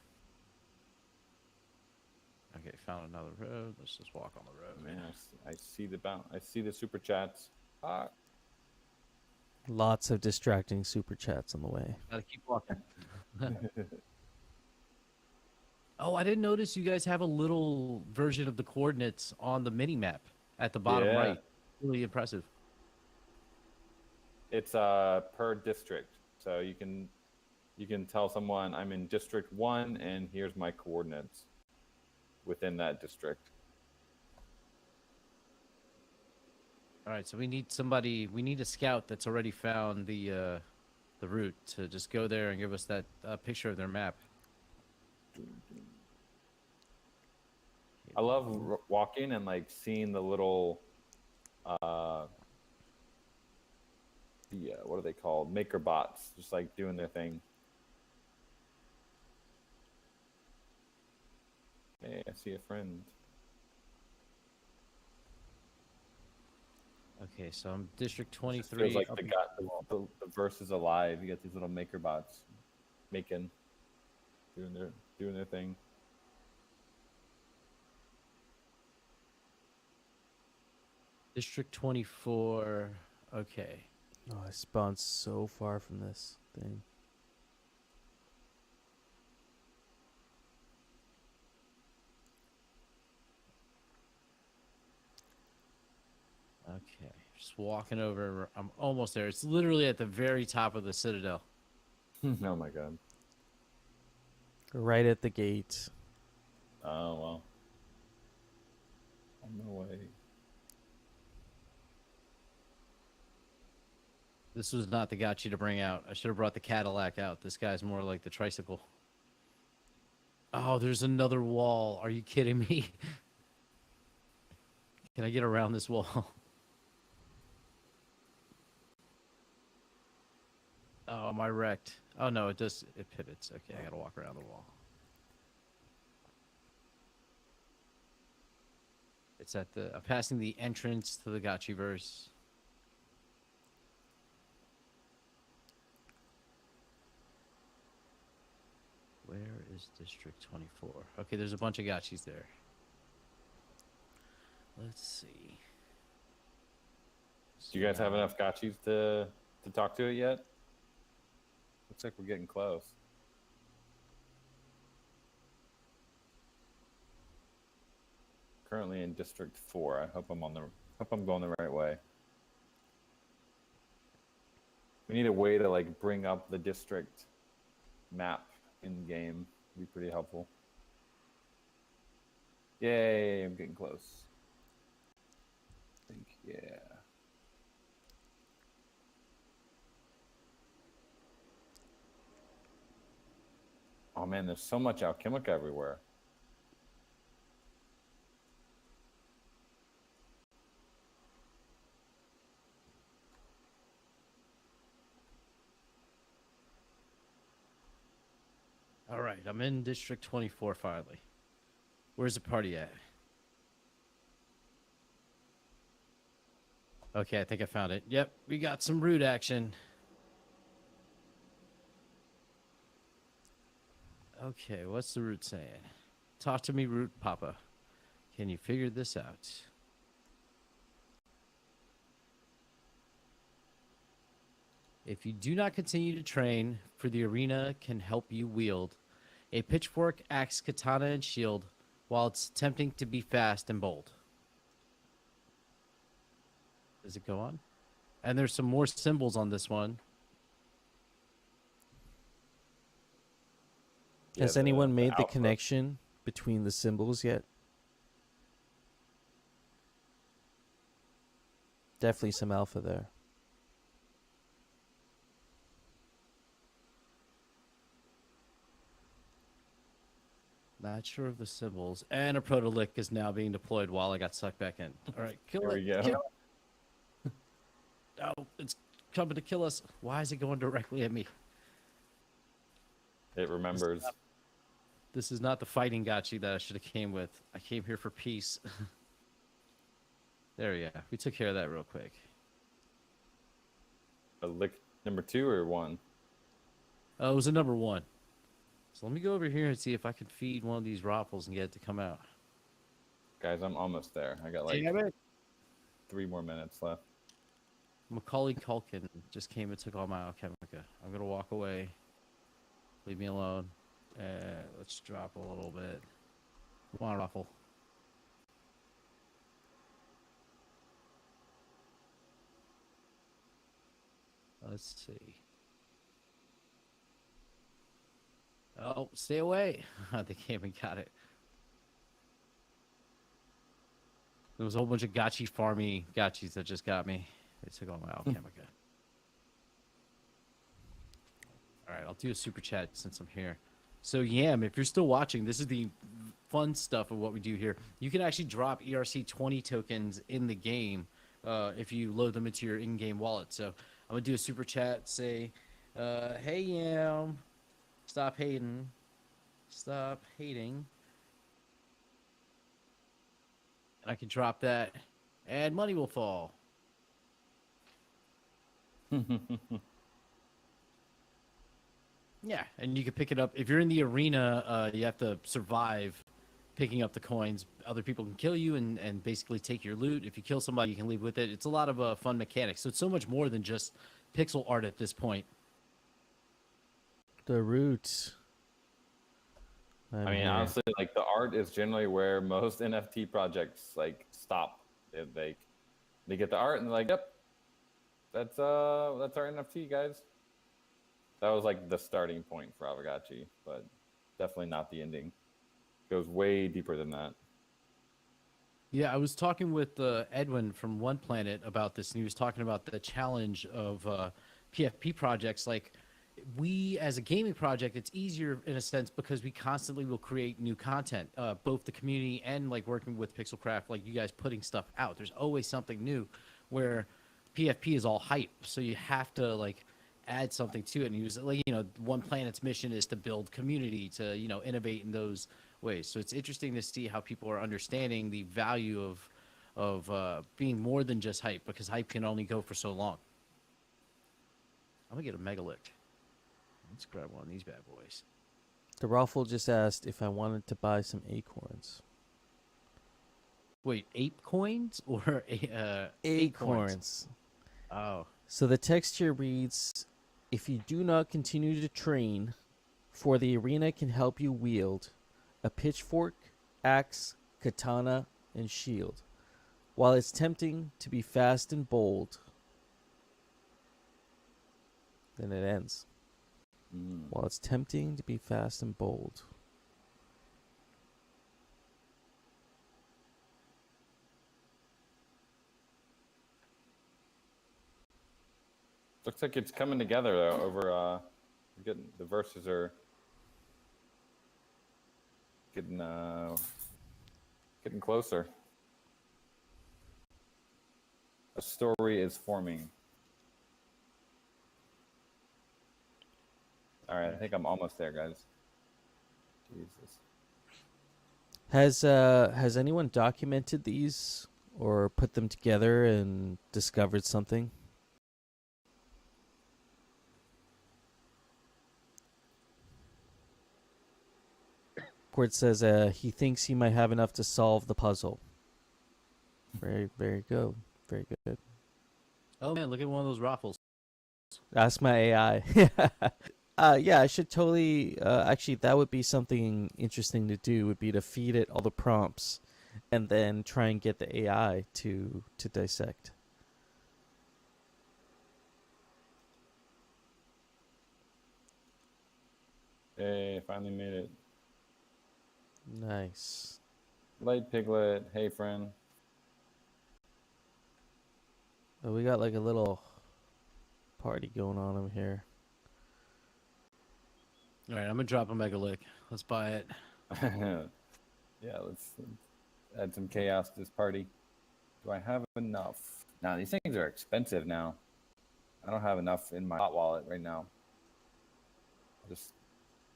Okay, found another road. Let's just walk on the road. Man, I see the super chats. Lots of distracting super chats on the way. Gotta keep walking. Oh, I didn't notice you guys have a little version of the coordinates on the mini map at the bottom Yeah. right. Really impressive. It's per district, so you can tell someone I'm in District 1 and here's my coordinates within that district. All right, so we need a scout that's already found the route to just go there and give us that picture of their map. I love walking and like seeing the little what are they called? Maker bots, just like doing their thing. Hey, I see a friend. Okay, so I'm District Just 23. feels like up the verse is alive. You got these little maker bots doing their thing. District 24. Okay. Oh, I spawned so far from this thing. Okay. Just walking over. I'm almost there. It's literally at the very top of the Citadel. Oh my god. Right at the gate. Oh well. On my way. This was not the gotcha to bring out. I should have brought the Cadillac out. This guy's more like the tricycle. Oh, there's another wall. Are you kidding me? Can I get around this wall? Oh, am I wrecked? Oh no, it pivots. Okay, I gotta walk around the wall. It's at I'm passing the entrance to the Gotchiverse. Where is District 24? Okay, there's a bunch of gotchis there. Let's see. Do you guys have enough gotchis to talk to it yet? Looks like we're getting close. Currently in District 4. I hope I'm going the right way. We need a way to like bring up the district map in game. Be pretty helpful. Yay, I'm getting close. I think, yeah. Oh man, there's so much alchemica everywhere. All right, I'm in District 24 finally. Where's the party at? Okay, I think I found it. Yep, we got some root action. Okay, what's the root saying? Talk to me, root papa. Can you figure this out? If you do not continue to train, for the arena can help you wield a pitchfork, axe, katana, and shield, while it's tempting to be fast and bold. Does it go on? And there's some more symbols on this one. Has Yeah, anyone made the alpha. connection between the symbols yet? Definitely some alpha there. Not sure of the symbols. And a protolick is now being deployed while I got sucked back in. All right, kill There it. we go. Kill it. Oh, it's coming to kill us. Why is it going directly at me? It remembers. This is not the fighting gotchi that I should have came with. I came here for peace. There we go. We took care of that real quick. A lick number 2 or 1? Oh, it was a number 1. So let me go over here and see if I can feed one of these raffles and get it to come out. Guys, I'm almost there. I got like 3 more minutes left. Macaulay Culkin just came and took all my alchemica. I'm gonna walk away. Leave me alone. Let's drop a little bit. Come on, raffle. Let's see. Oh, stay away. They came and got it. There was a whole bunch of gotchi farmy gotchis that just got me. They took all my alchemica. All right, I'll do a super chat since I'm here. So Yam, if you're still watching, this is the fun stuff of what we do here. You can actually drop ERC20 tokens in the game if you load them into your in-game wallet. So I'm gonna do a super chat. Say, "Hey Yam, stop hating, stop hating." And I can drop that, and money will fall. Yeah, and you can pick it up. If you're in the arena, you have to survive picking up the coins. Other people can kill you and basically take your loot. If you kill somebody, you can leave with it. It's a lot of fun mechanics. So it's so much more than just pixel art at this point. The roots. I mean, honestly, like the art is generally where most NFT projects like stop. They get the art and they're like, "Yep, that's our NFT, guys." That was like the starting point for Aavegotchi, but definitely not the ending. Goes way deeper than that. Yeah, I was talking with Edwin from One Planet about this, and he was talking about the challenge of PFP projects. Like, we as a gaming project, it's easier in a sense because we constantly will create new content, both the community and like working with Pixelcraft, like you guys putting stuff out. There's always something new, where PFP is all hype, so you have to like add something to it. And he was like, One Planet's mission is to build community, to innovate in those ways. So it's interesting to see how people are understanding the value of being more than just hype, because hype can only go for so long. I'm gonna get a megalick. Let's grab one of these bad boys. The raffle just asked if I wanted to buy some acorns. Wait, ape coins or Acorns. Oh, So the text here reads, if you do not continue to train, for the arena can help you wield a pitchfork, axe, katana, and shield. While it's tempting to be fast and bold, then it ends. While it's tempting to be fast and bold. Looks like it's coming together though. Over, getting the verses are getting closer. A story is forming. All right, I think I'm almost there, guys. Jesus. Has anyone documented these or put them together and discovered something? Where it says he thinks he might have enough to solve the puzzle. Very good. Very good. Oh man, look at one of those raffles. Ask my AI. Yeah, I should totally. Actually, that would be something interesting to do. Would be to feed it all the prompts, and then try and get the AI to dissect. Hey, finally made it. Nice. Light Piglet. Hey, friend. Oh, we got like a little party going on over here. All right, I'm gonna drop a megalick. Let's buy it. Yeah, let's add some chaos to this party. Do I have enough? Now, these things are expensive now. I don't have enough in my hot wallet right now.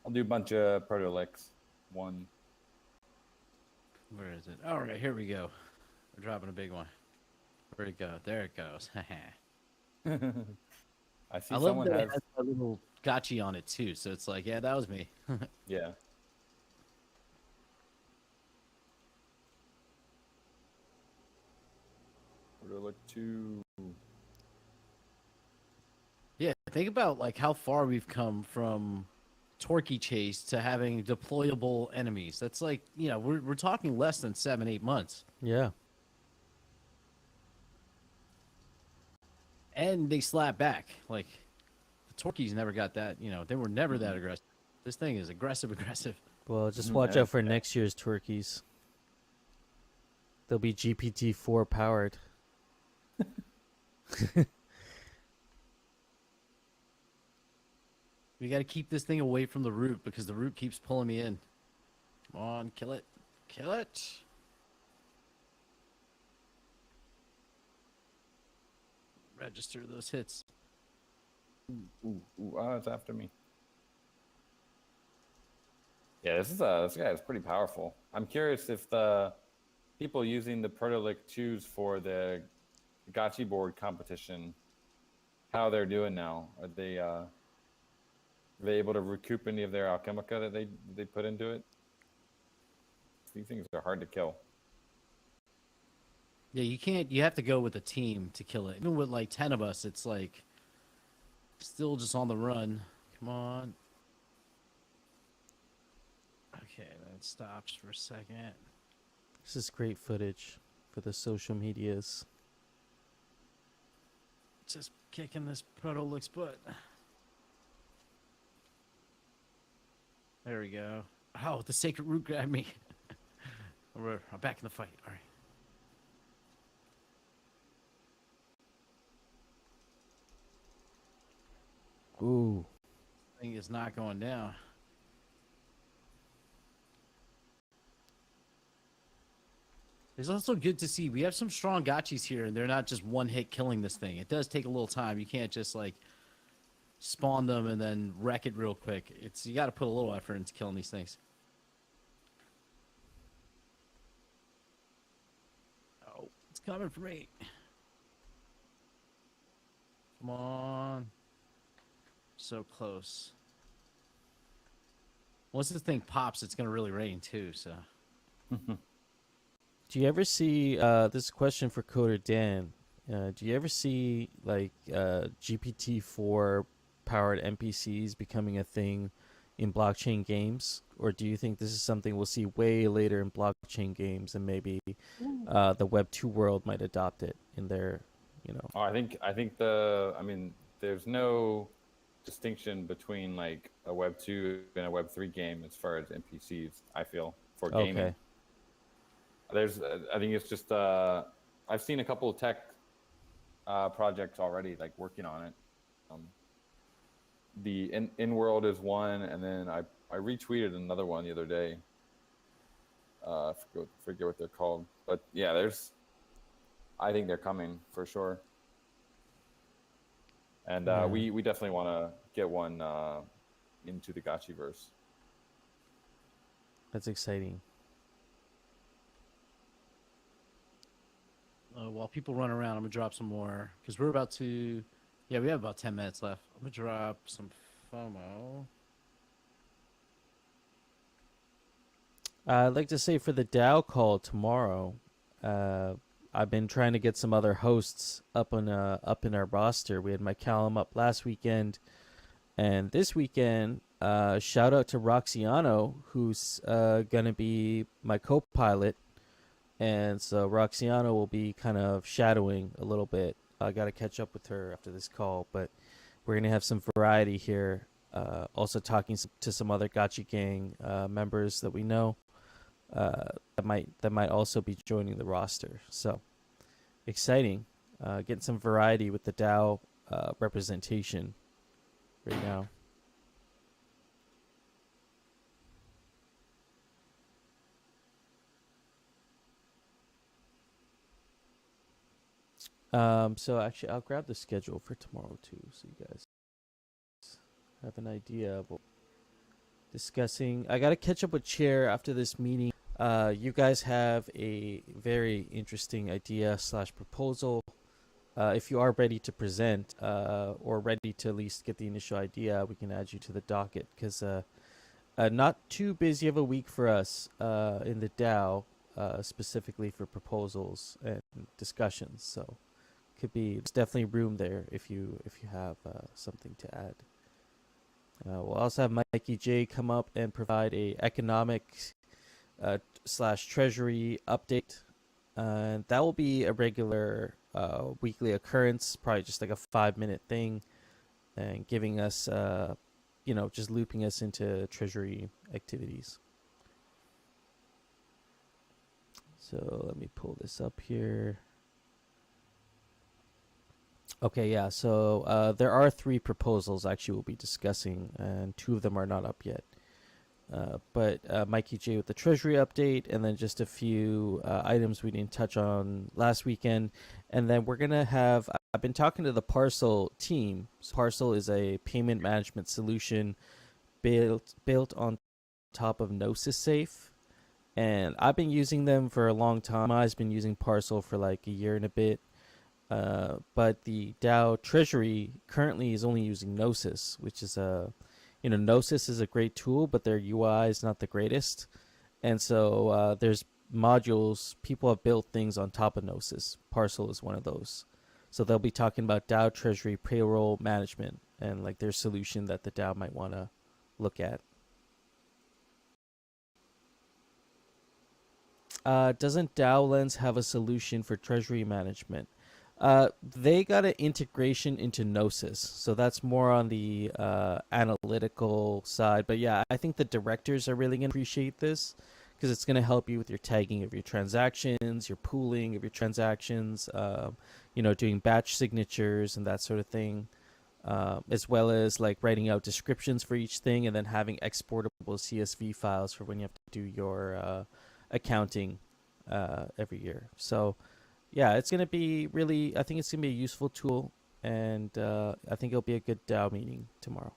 I'll do a bunch of proto-licks. One. Where is it? All right, here we go. We're dropping a big one. Where'd it go? There it goes. I see I love someone that has. it has a little gotchi on it too. So it's like, yeah, that was me. Yeah. Proto-lick 2. Yeah, think about like how far we've come from Torquay Chase to having deployable enemies. That's like, we're talking less than 7-8 months. Yeah. And they slap back. Like the Torquays never got that, they were never that aggressive. This thing is aggressive. Well, just watch out for next year's turkeys. They'll be GPT-4 powered. We got to keep this thing away from the root because the root keeps pulling me in. Come on, kill it. Kill it. Register those hits. Ooh, it's after me. Yeah, this guy is pretty powerful. I'm curious if the people using the Proto-lick 2s for the gotchi board competition, how they're doing now. Are they able to recoup any of their alchemica that they put into it? These things are hard to kill. Yeah, you have to go with a team to kill it. Even with like 10 of us, it's like still just on the run. Come on. Okay, that stops for a second. This is great footage for the social medias. Just kicking this Proto-lick's butt. There we go. Oh, the sacred root grabbed me. I'm back in the fight. All right. Ooh. Thing is not going down. It's also good to see we have some strong gotchis here, and they're not just one hit killing this thing. It does take a little time. You can't just like spawn them and then wreck it real quick. You got to put a little effort into killing these things. Oh, it's coming for me. Come on. So close. Once this thing pops, it's going to really rain too, so. Do you ever see, this is a question for Coder Dan, do you ever see like GPT-4 powered NPCs becoming a thing in blockchain games? Or do you think this is something we'll see way later in blockchain games and maybe the Web 2 world might adopt it in their, Oh, I think there's no distinction between like a Web 2 and a Web 3 game as far as NPCs, I feel, for gaming. Okay. I think it's just I've seen a couple of tech projects already like working on it. The in world is one, and then I retweeted another one the other day. Forget what they're called, but yeah, I think they're coming for sure. And Yeah. we definitely want to get one into the Gotchiverse. That's exciting. While people run around, I'm gonna drop some more because we're about to. Yeah, we have about 10 minutes left. I'm gonna drop some FOMO. I'd like to say for the DAO call tomorrow, I've been trying to get some other hosts up in our roster. We had my Callum up last weekend, and this weekend, shout out to Roxiano, who's gonna be my co-pilot, and so Roxiano will be kind of shadowing a little bit. I got to catch up with her after this call, but we're gonna have some variety here. Also talking to some other Gotchi Gang members that we know. That might also be joining the roster. So exciting, getting some variety with the DAO representation right now. So actually, I'll grab the schedule for tomorrow too, so you guys have an idea of what we're discussing. I gotta catch up with Chair after this meeting. You guys have a very interesting idea / proposal. If you are ready to present or ready to at least get the initial idea, we can add you to the docket because not too busy of a week for us in the DAO, specifically for proposals and discussions. So there's definitely room there if you have something to add. We'll also have Mikey J come up and provide a economic / treasury update. And that will be a regular weekly occurrence, probably just like a 5-minute thing, and giving us, just looping us into treasury activities. So let me pull this up here. Okay, yeah, so there are 3 proposals actually we'll be discussing, and 2 of them are not up yet. But Mikey J with the Treasury update, and then just a few items we didn't touch on last weekend. And then we're going to have, I've been talking to the Parcel team. So Parcel is a payment management solution built on top of Gnosis Safe. And I've been using them for a long time. I've been using Parcel for like a year and a bit. But the DAO Treasury currently is only using Gnosis, which is Gnosis is a great tool, but their UI is not the greatest. And so there's modules, people have built things on top of Gnosis. Parcel is one of those. So they'll be talking about DAO Treasury payroll management and like their solution that the DAO might want to look at. Doesn't DAO Lens have a solution for treasury management? They got an integration into Gnosis, so that's more on the analytical side. But yeah, I think the directors are really going to appreciate this because it's going to help you with your tagging of your transactions, your pooling of your transactions, doing batch signatures and that sort of thing, as well as like writing out descriptions for each thing and then having exportable CSV files for when you have to do your accounting every year. So yeah, it's going to be I think it's going to be a useful tool, and I think it'll be a good DAO meeting tomorrow.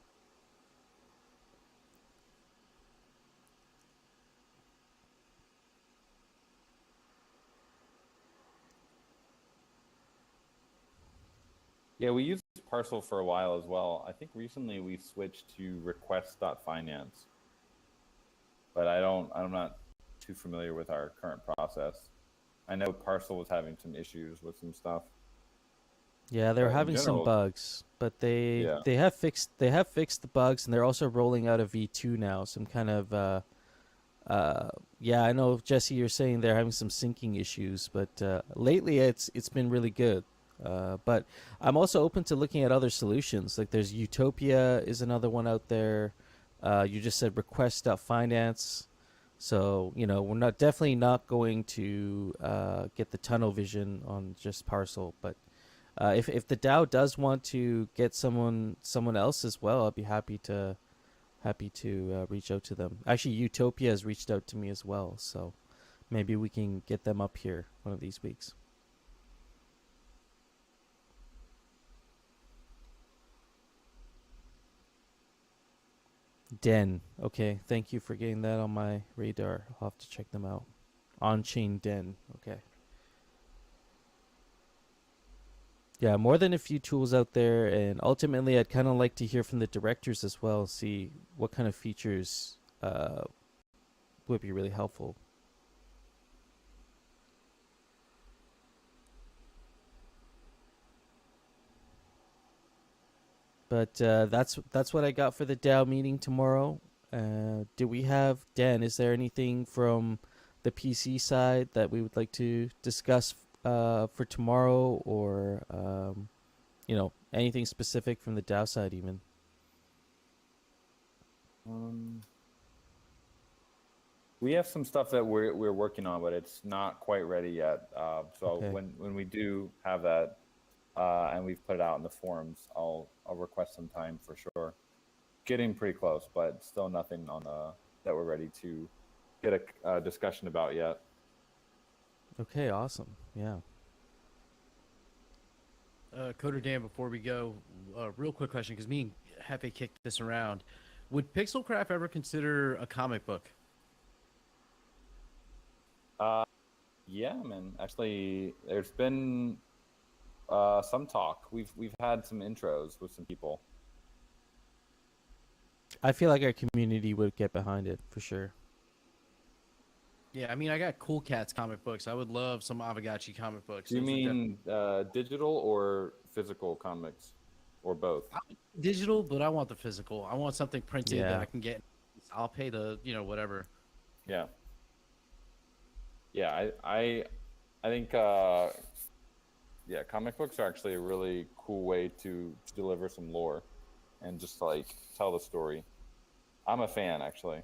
Yeah, we used Parcel for a while as well. I think recently we switched to request.finance, but I'm not too familiar with our current process. I know Parcel was having some issues with some stuff. Yeah, they're But in having some general, bugs, but they Yeah. have fixed the bugs, and they're also rolling out a V2 now. Some kind of yeah, I know Jesse, you're saying they're having some syncing issues, but lately it's been really good. But I'm also open to looking at other solutions. Like there's Utopia is another one out there. You just said request.finance. So, we're definitely not going to get the tunnel vision on just Parcel, but if the DAO does want to get someone else as well, I'd be happy to reach out to them. Actually, Utopia has reached out to me as well, so Maybe we can get them up here one of these weeks. Den. Okay, thank you for getting that on my radar. I'll have to check them out. On-chain Den. Okay. Yeah, more than a few tools out there, and ultimately I'd kind of like to hear from the directors as well, see what kind of features would be really helpful. But that's what I got for the DAO meeting tomorrow. Do we have, Dan, is there anything from the PC side that we would like to discuss for tomorrow, or anything specific from the DAO side even? We have some stuff that we're working on, but it's not quite ready yet. So Okay. when we do have that, and we've put it out in the forums, I'll request some time for sure. Getting pretty close, but still nothing on that we're ready to get a discussion about yet. Okay, awesome. Yeah. Coder Dan, before we go, real quick question, because me and Hefe kicked this around. Would Pixelcraft ever consider a comic book? Yeah, man. Actually, there's been some talk. We've had some intros with some people. I feel like our community would get behind it for sure. Yeah, I mean, I got Cool Cats comic books. I would love some Aavegotchi comic books. Do you Those would mean digital or physical comics, or both? digital, but I want the physical. I want something printed that Yeah. I can get. I'll pay the, whatever. Yeah. Yeah, I think comic books are actually a really cool way to deliver some lore and just like tell the story. I'm a fan, actually.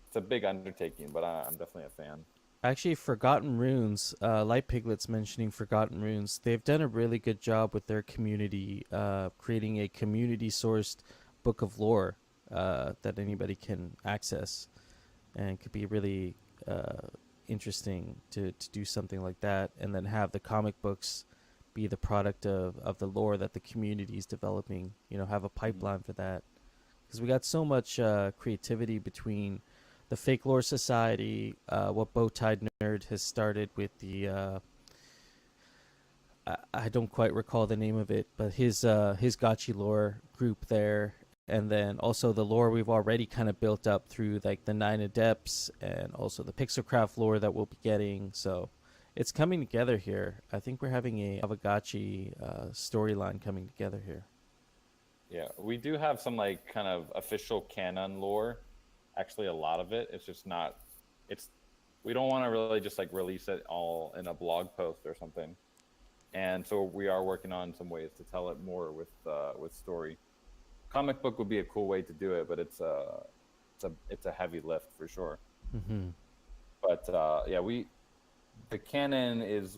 It's a big undertaking, but I'm definitely a fan. Actually, Forgotten Runes, Light Piglet's mentioning Forgotten Runes. They've done a really good job with their community, creating a community-sourced book of lore that anybody can access, and could be really interesting to do something like that, and then have the comic books be the product of the lore that the community is developing. Have a pipeline for that, because we got so much creativity between the Fake Lore Society, what Bowtied Nerd has started with the I don't quite recall the name of it, but his Gotchi lore group there, and then also the lore we've already kind of built up through like the 9 Adepts, and also the Pixelcraft lore that we'll be getting. So it's coming together here. I think we're having a Aavegotchi storyline coming together here. Yeah, we do have some like kind of official canon lore. Actually, a lot of it. It's just not. We don't want to really just like release it all in a blog post or something. And so we are working on some ways to tell it more with story. Comic book would be a cool way to do it, but it's a heavy lift for sure. Mm-hmm. But the canon is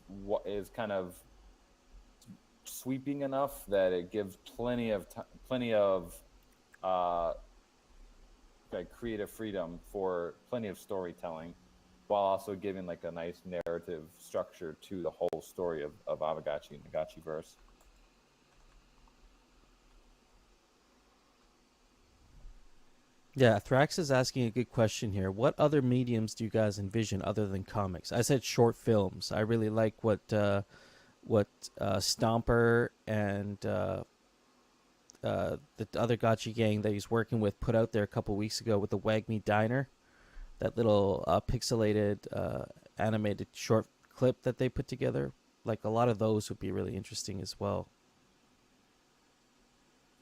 kind of sweeping enough that it gives plenty of like creative freedom for plenty of storytelling, while also giving like a nice narrative structure to the whole story of Aavegotchi and the Gotchiverse. Yeah, Thrax is asking a good question here. What other mediums do you guys envision other than comics? I said short films. I really like what Stomper and the other Gotchi gang that he's working with put out there a couple weeks ago with the Wag Me Diner, that little pixelated animated short clip that they put together. Like a lot of those would be really interesting as well.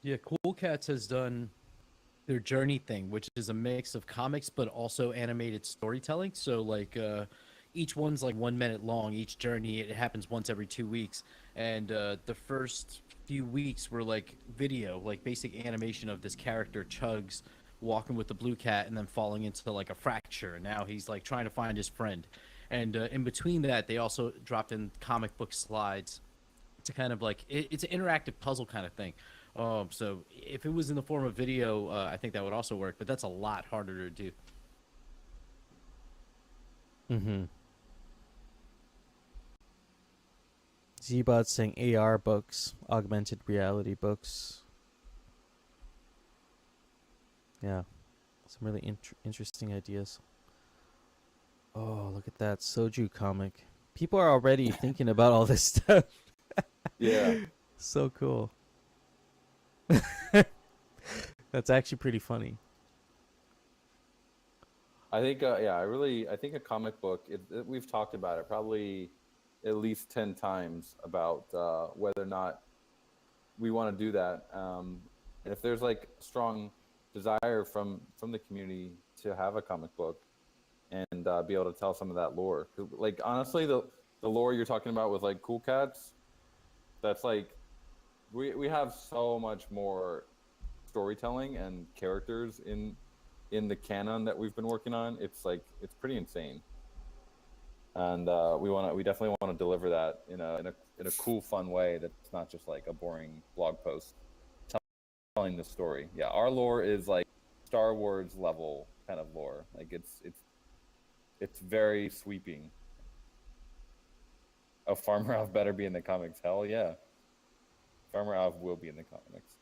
Yeah, Cool Cats has done their journey thing, which is a mix of comics but also animated storytelling. So like each one's like 1 minute long. Each journey, it happens once every 2 weeks, and the first few weeks were like video, like basic animation of this character Chugs walking with the blue cat and then falling into like a fracture, and now he's like trying to find his friend. And in between that, they also dropped in comic book slides to kind of like it's an interactive puzzle kind of thing. So if it was in the form of video, I think that would also work, but that's a lot harder to do. Mm-hmm. Zbot saying AR books, augmented reality books. Yeah, some really interesting ideas. Oh, look at that Soju comic. People are already thinking about all this stuff. Yeah. So cool. That's actually pretty funny. I think, yeah, I think a comic book, we've talked about it probably at least 10 times about whether or not we want to do that. And if there's like strong desire from the community to have a comic book and be able to tell some of that lore. 'Cause, like, honestly, the lore you're talking about with like Cool Cats, that's like, we have so much more storytelling and characters in the canon that we've been working on. It's like, it's pretty insane. And we definitely want to deliver that in a cool, fun way that's not just like a boring blog post telling the story. Yeah, our lore is like Star Wars level kind of lore. Like it's very sweeping. Oh, Farmer Alf better be in the comics. Hell yeah. Farmer Alf will be in the comics.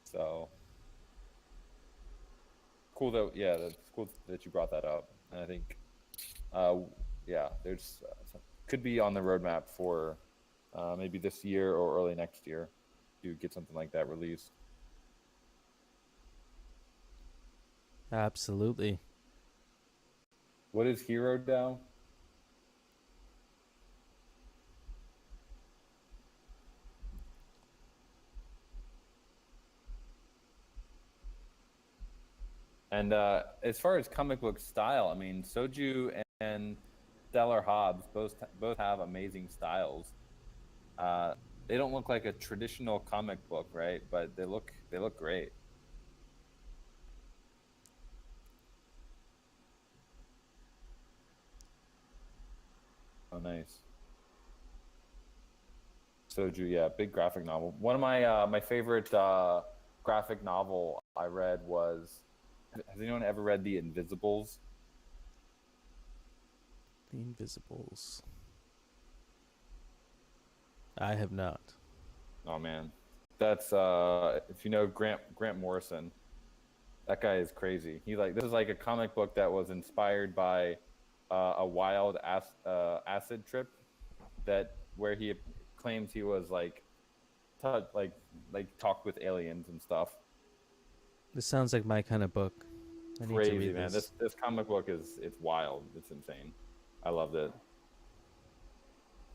So cool that, yeah, that's cool that you brought that up. And I think, yeah, there's could be on the roadmap for maybe this year or early next year to get something like that released. Absolutely. What is Hero DAO? And as far as comic book style, I mean, Soju and Stellar Hobbs both have amazing styles. They don't look like a traditional comic book, right? But they look great. Oh, nice. Soju, yeah, big graphic novel. One of my favorite graphic novel I read was. Has anyone ever read The Invisibles? The Invisibles. I have not. Oh man, that's if you know Grant Morrison, that guy is crazy. This is like a comic book that was inspired by a wild acid trip where he claims he was like talked with aliens and stuff. This sounds like my kind of book. I need to Crazy, read man. this. This comic book it's wild. It's insane. I loved it.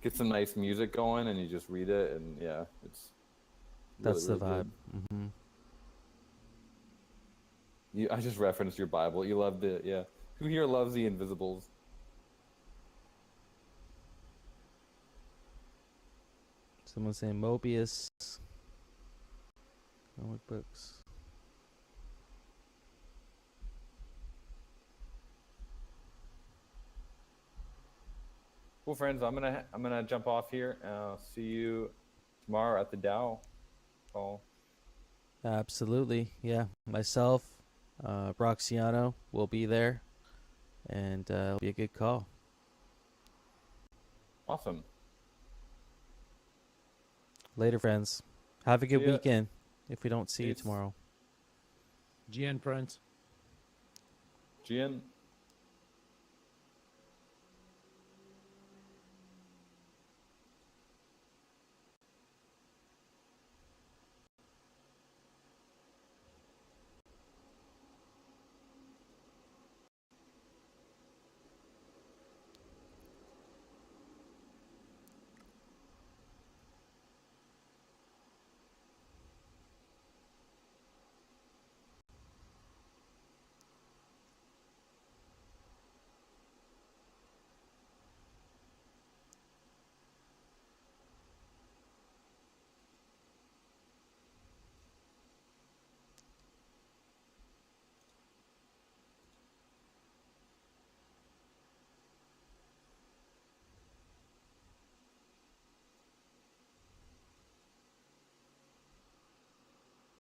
Get some nice music going and you just read it, and yeah, it's That's really, the really vibe. Mm-hmm. good. I just referenced your Bible. You loved it, yeah. Who here loves The Invisibles? Someone saying Mobius. Comic books. Cool, friends. I'm gonna jump off here. See you tomorrow at the DAO call. Absolutely. Yeah. Myself, Roxiano will be there, and it'll be a good call. Awesome. Later, friends. Have a good See ya. weekend if we don't see you Peace. tomorrow. GN Prince. GN.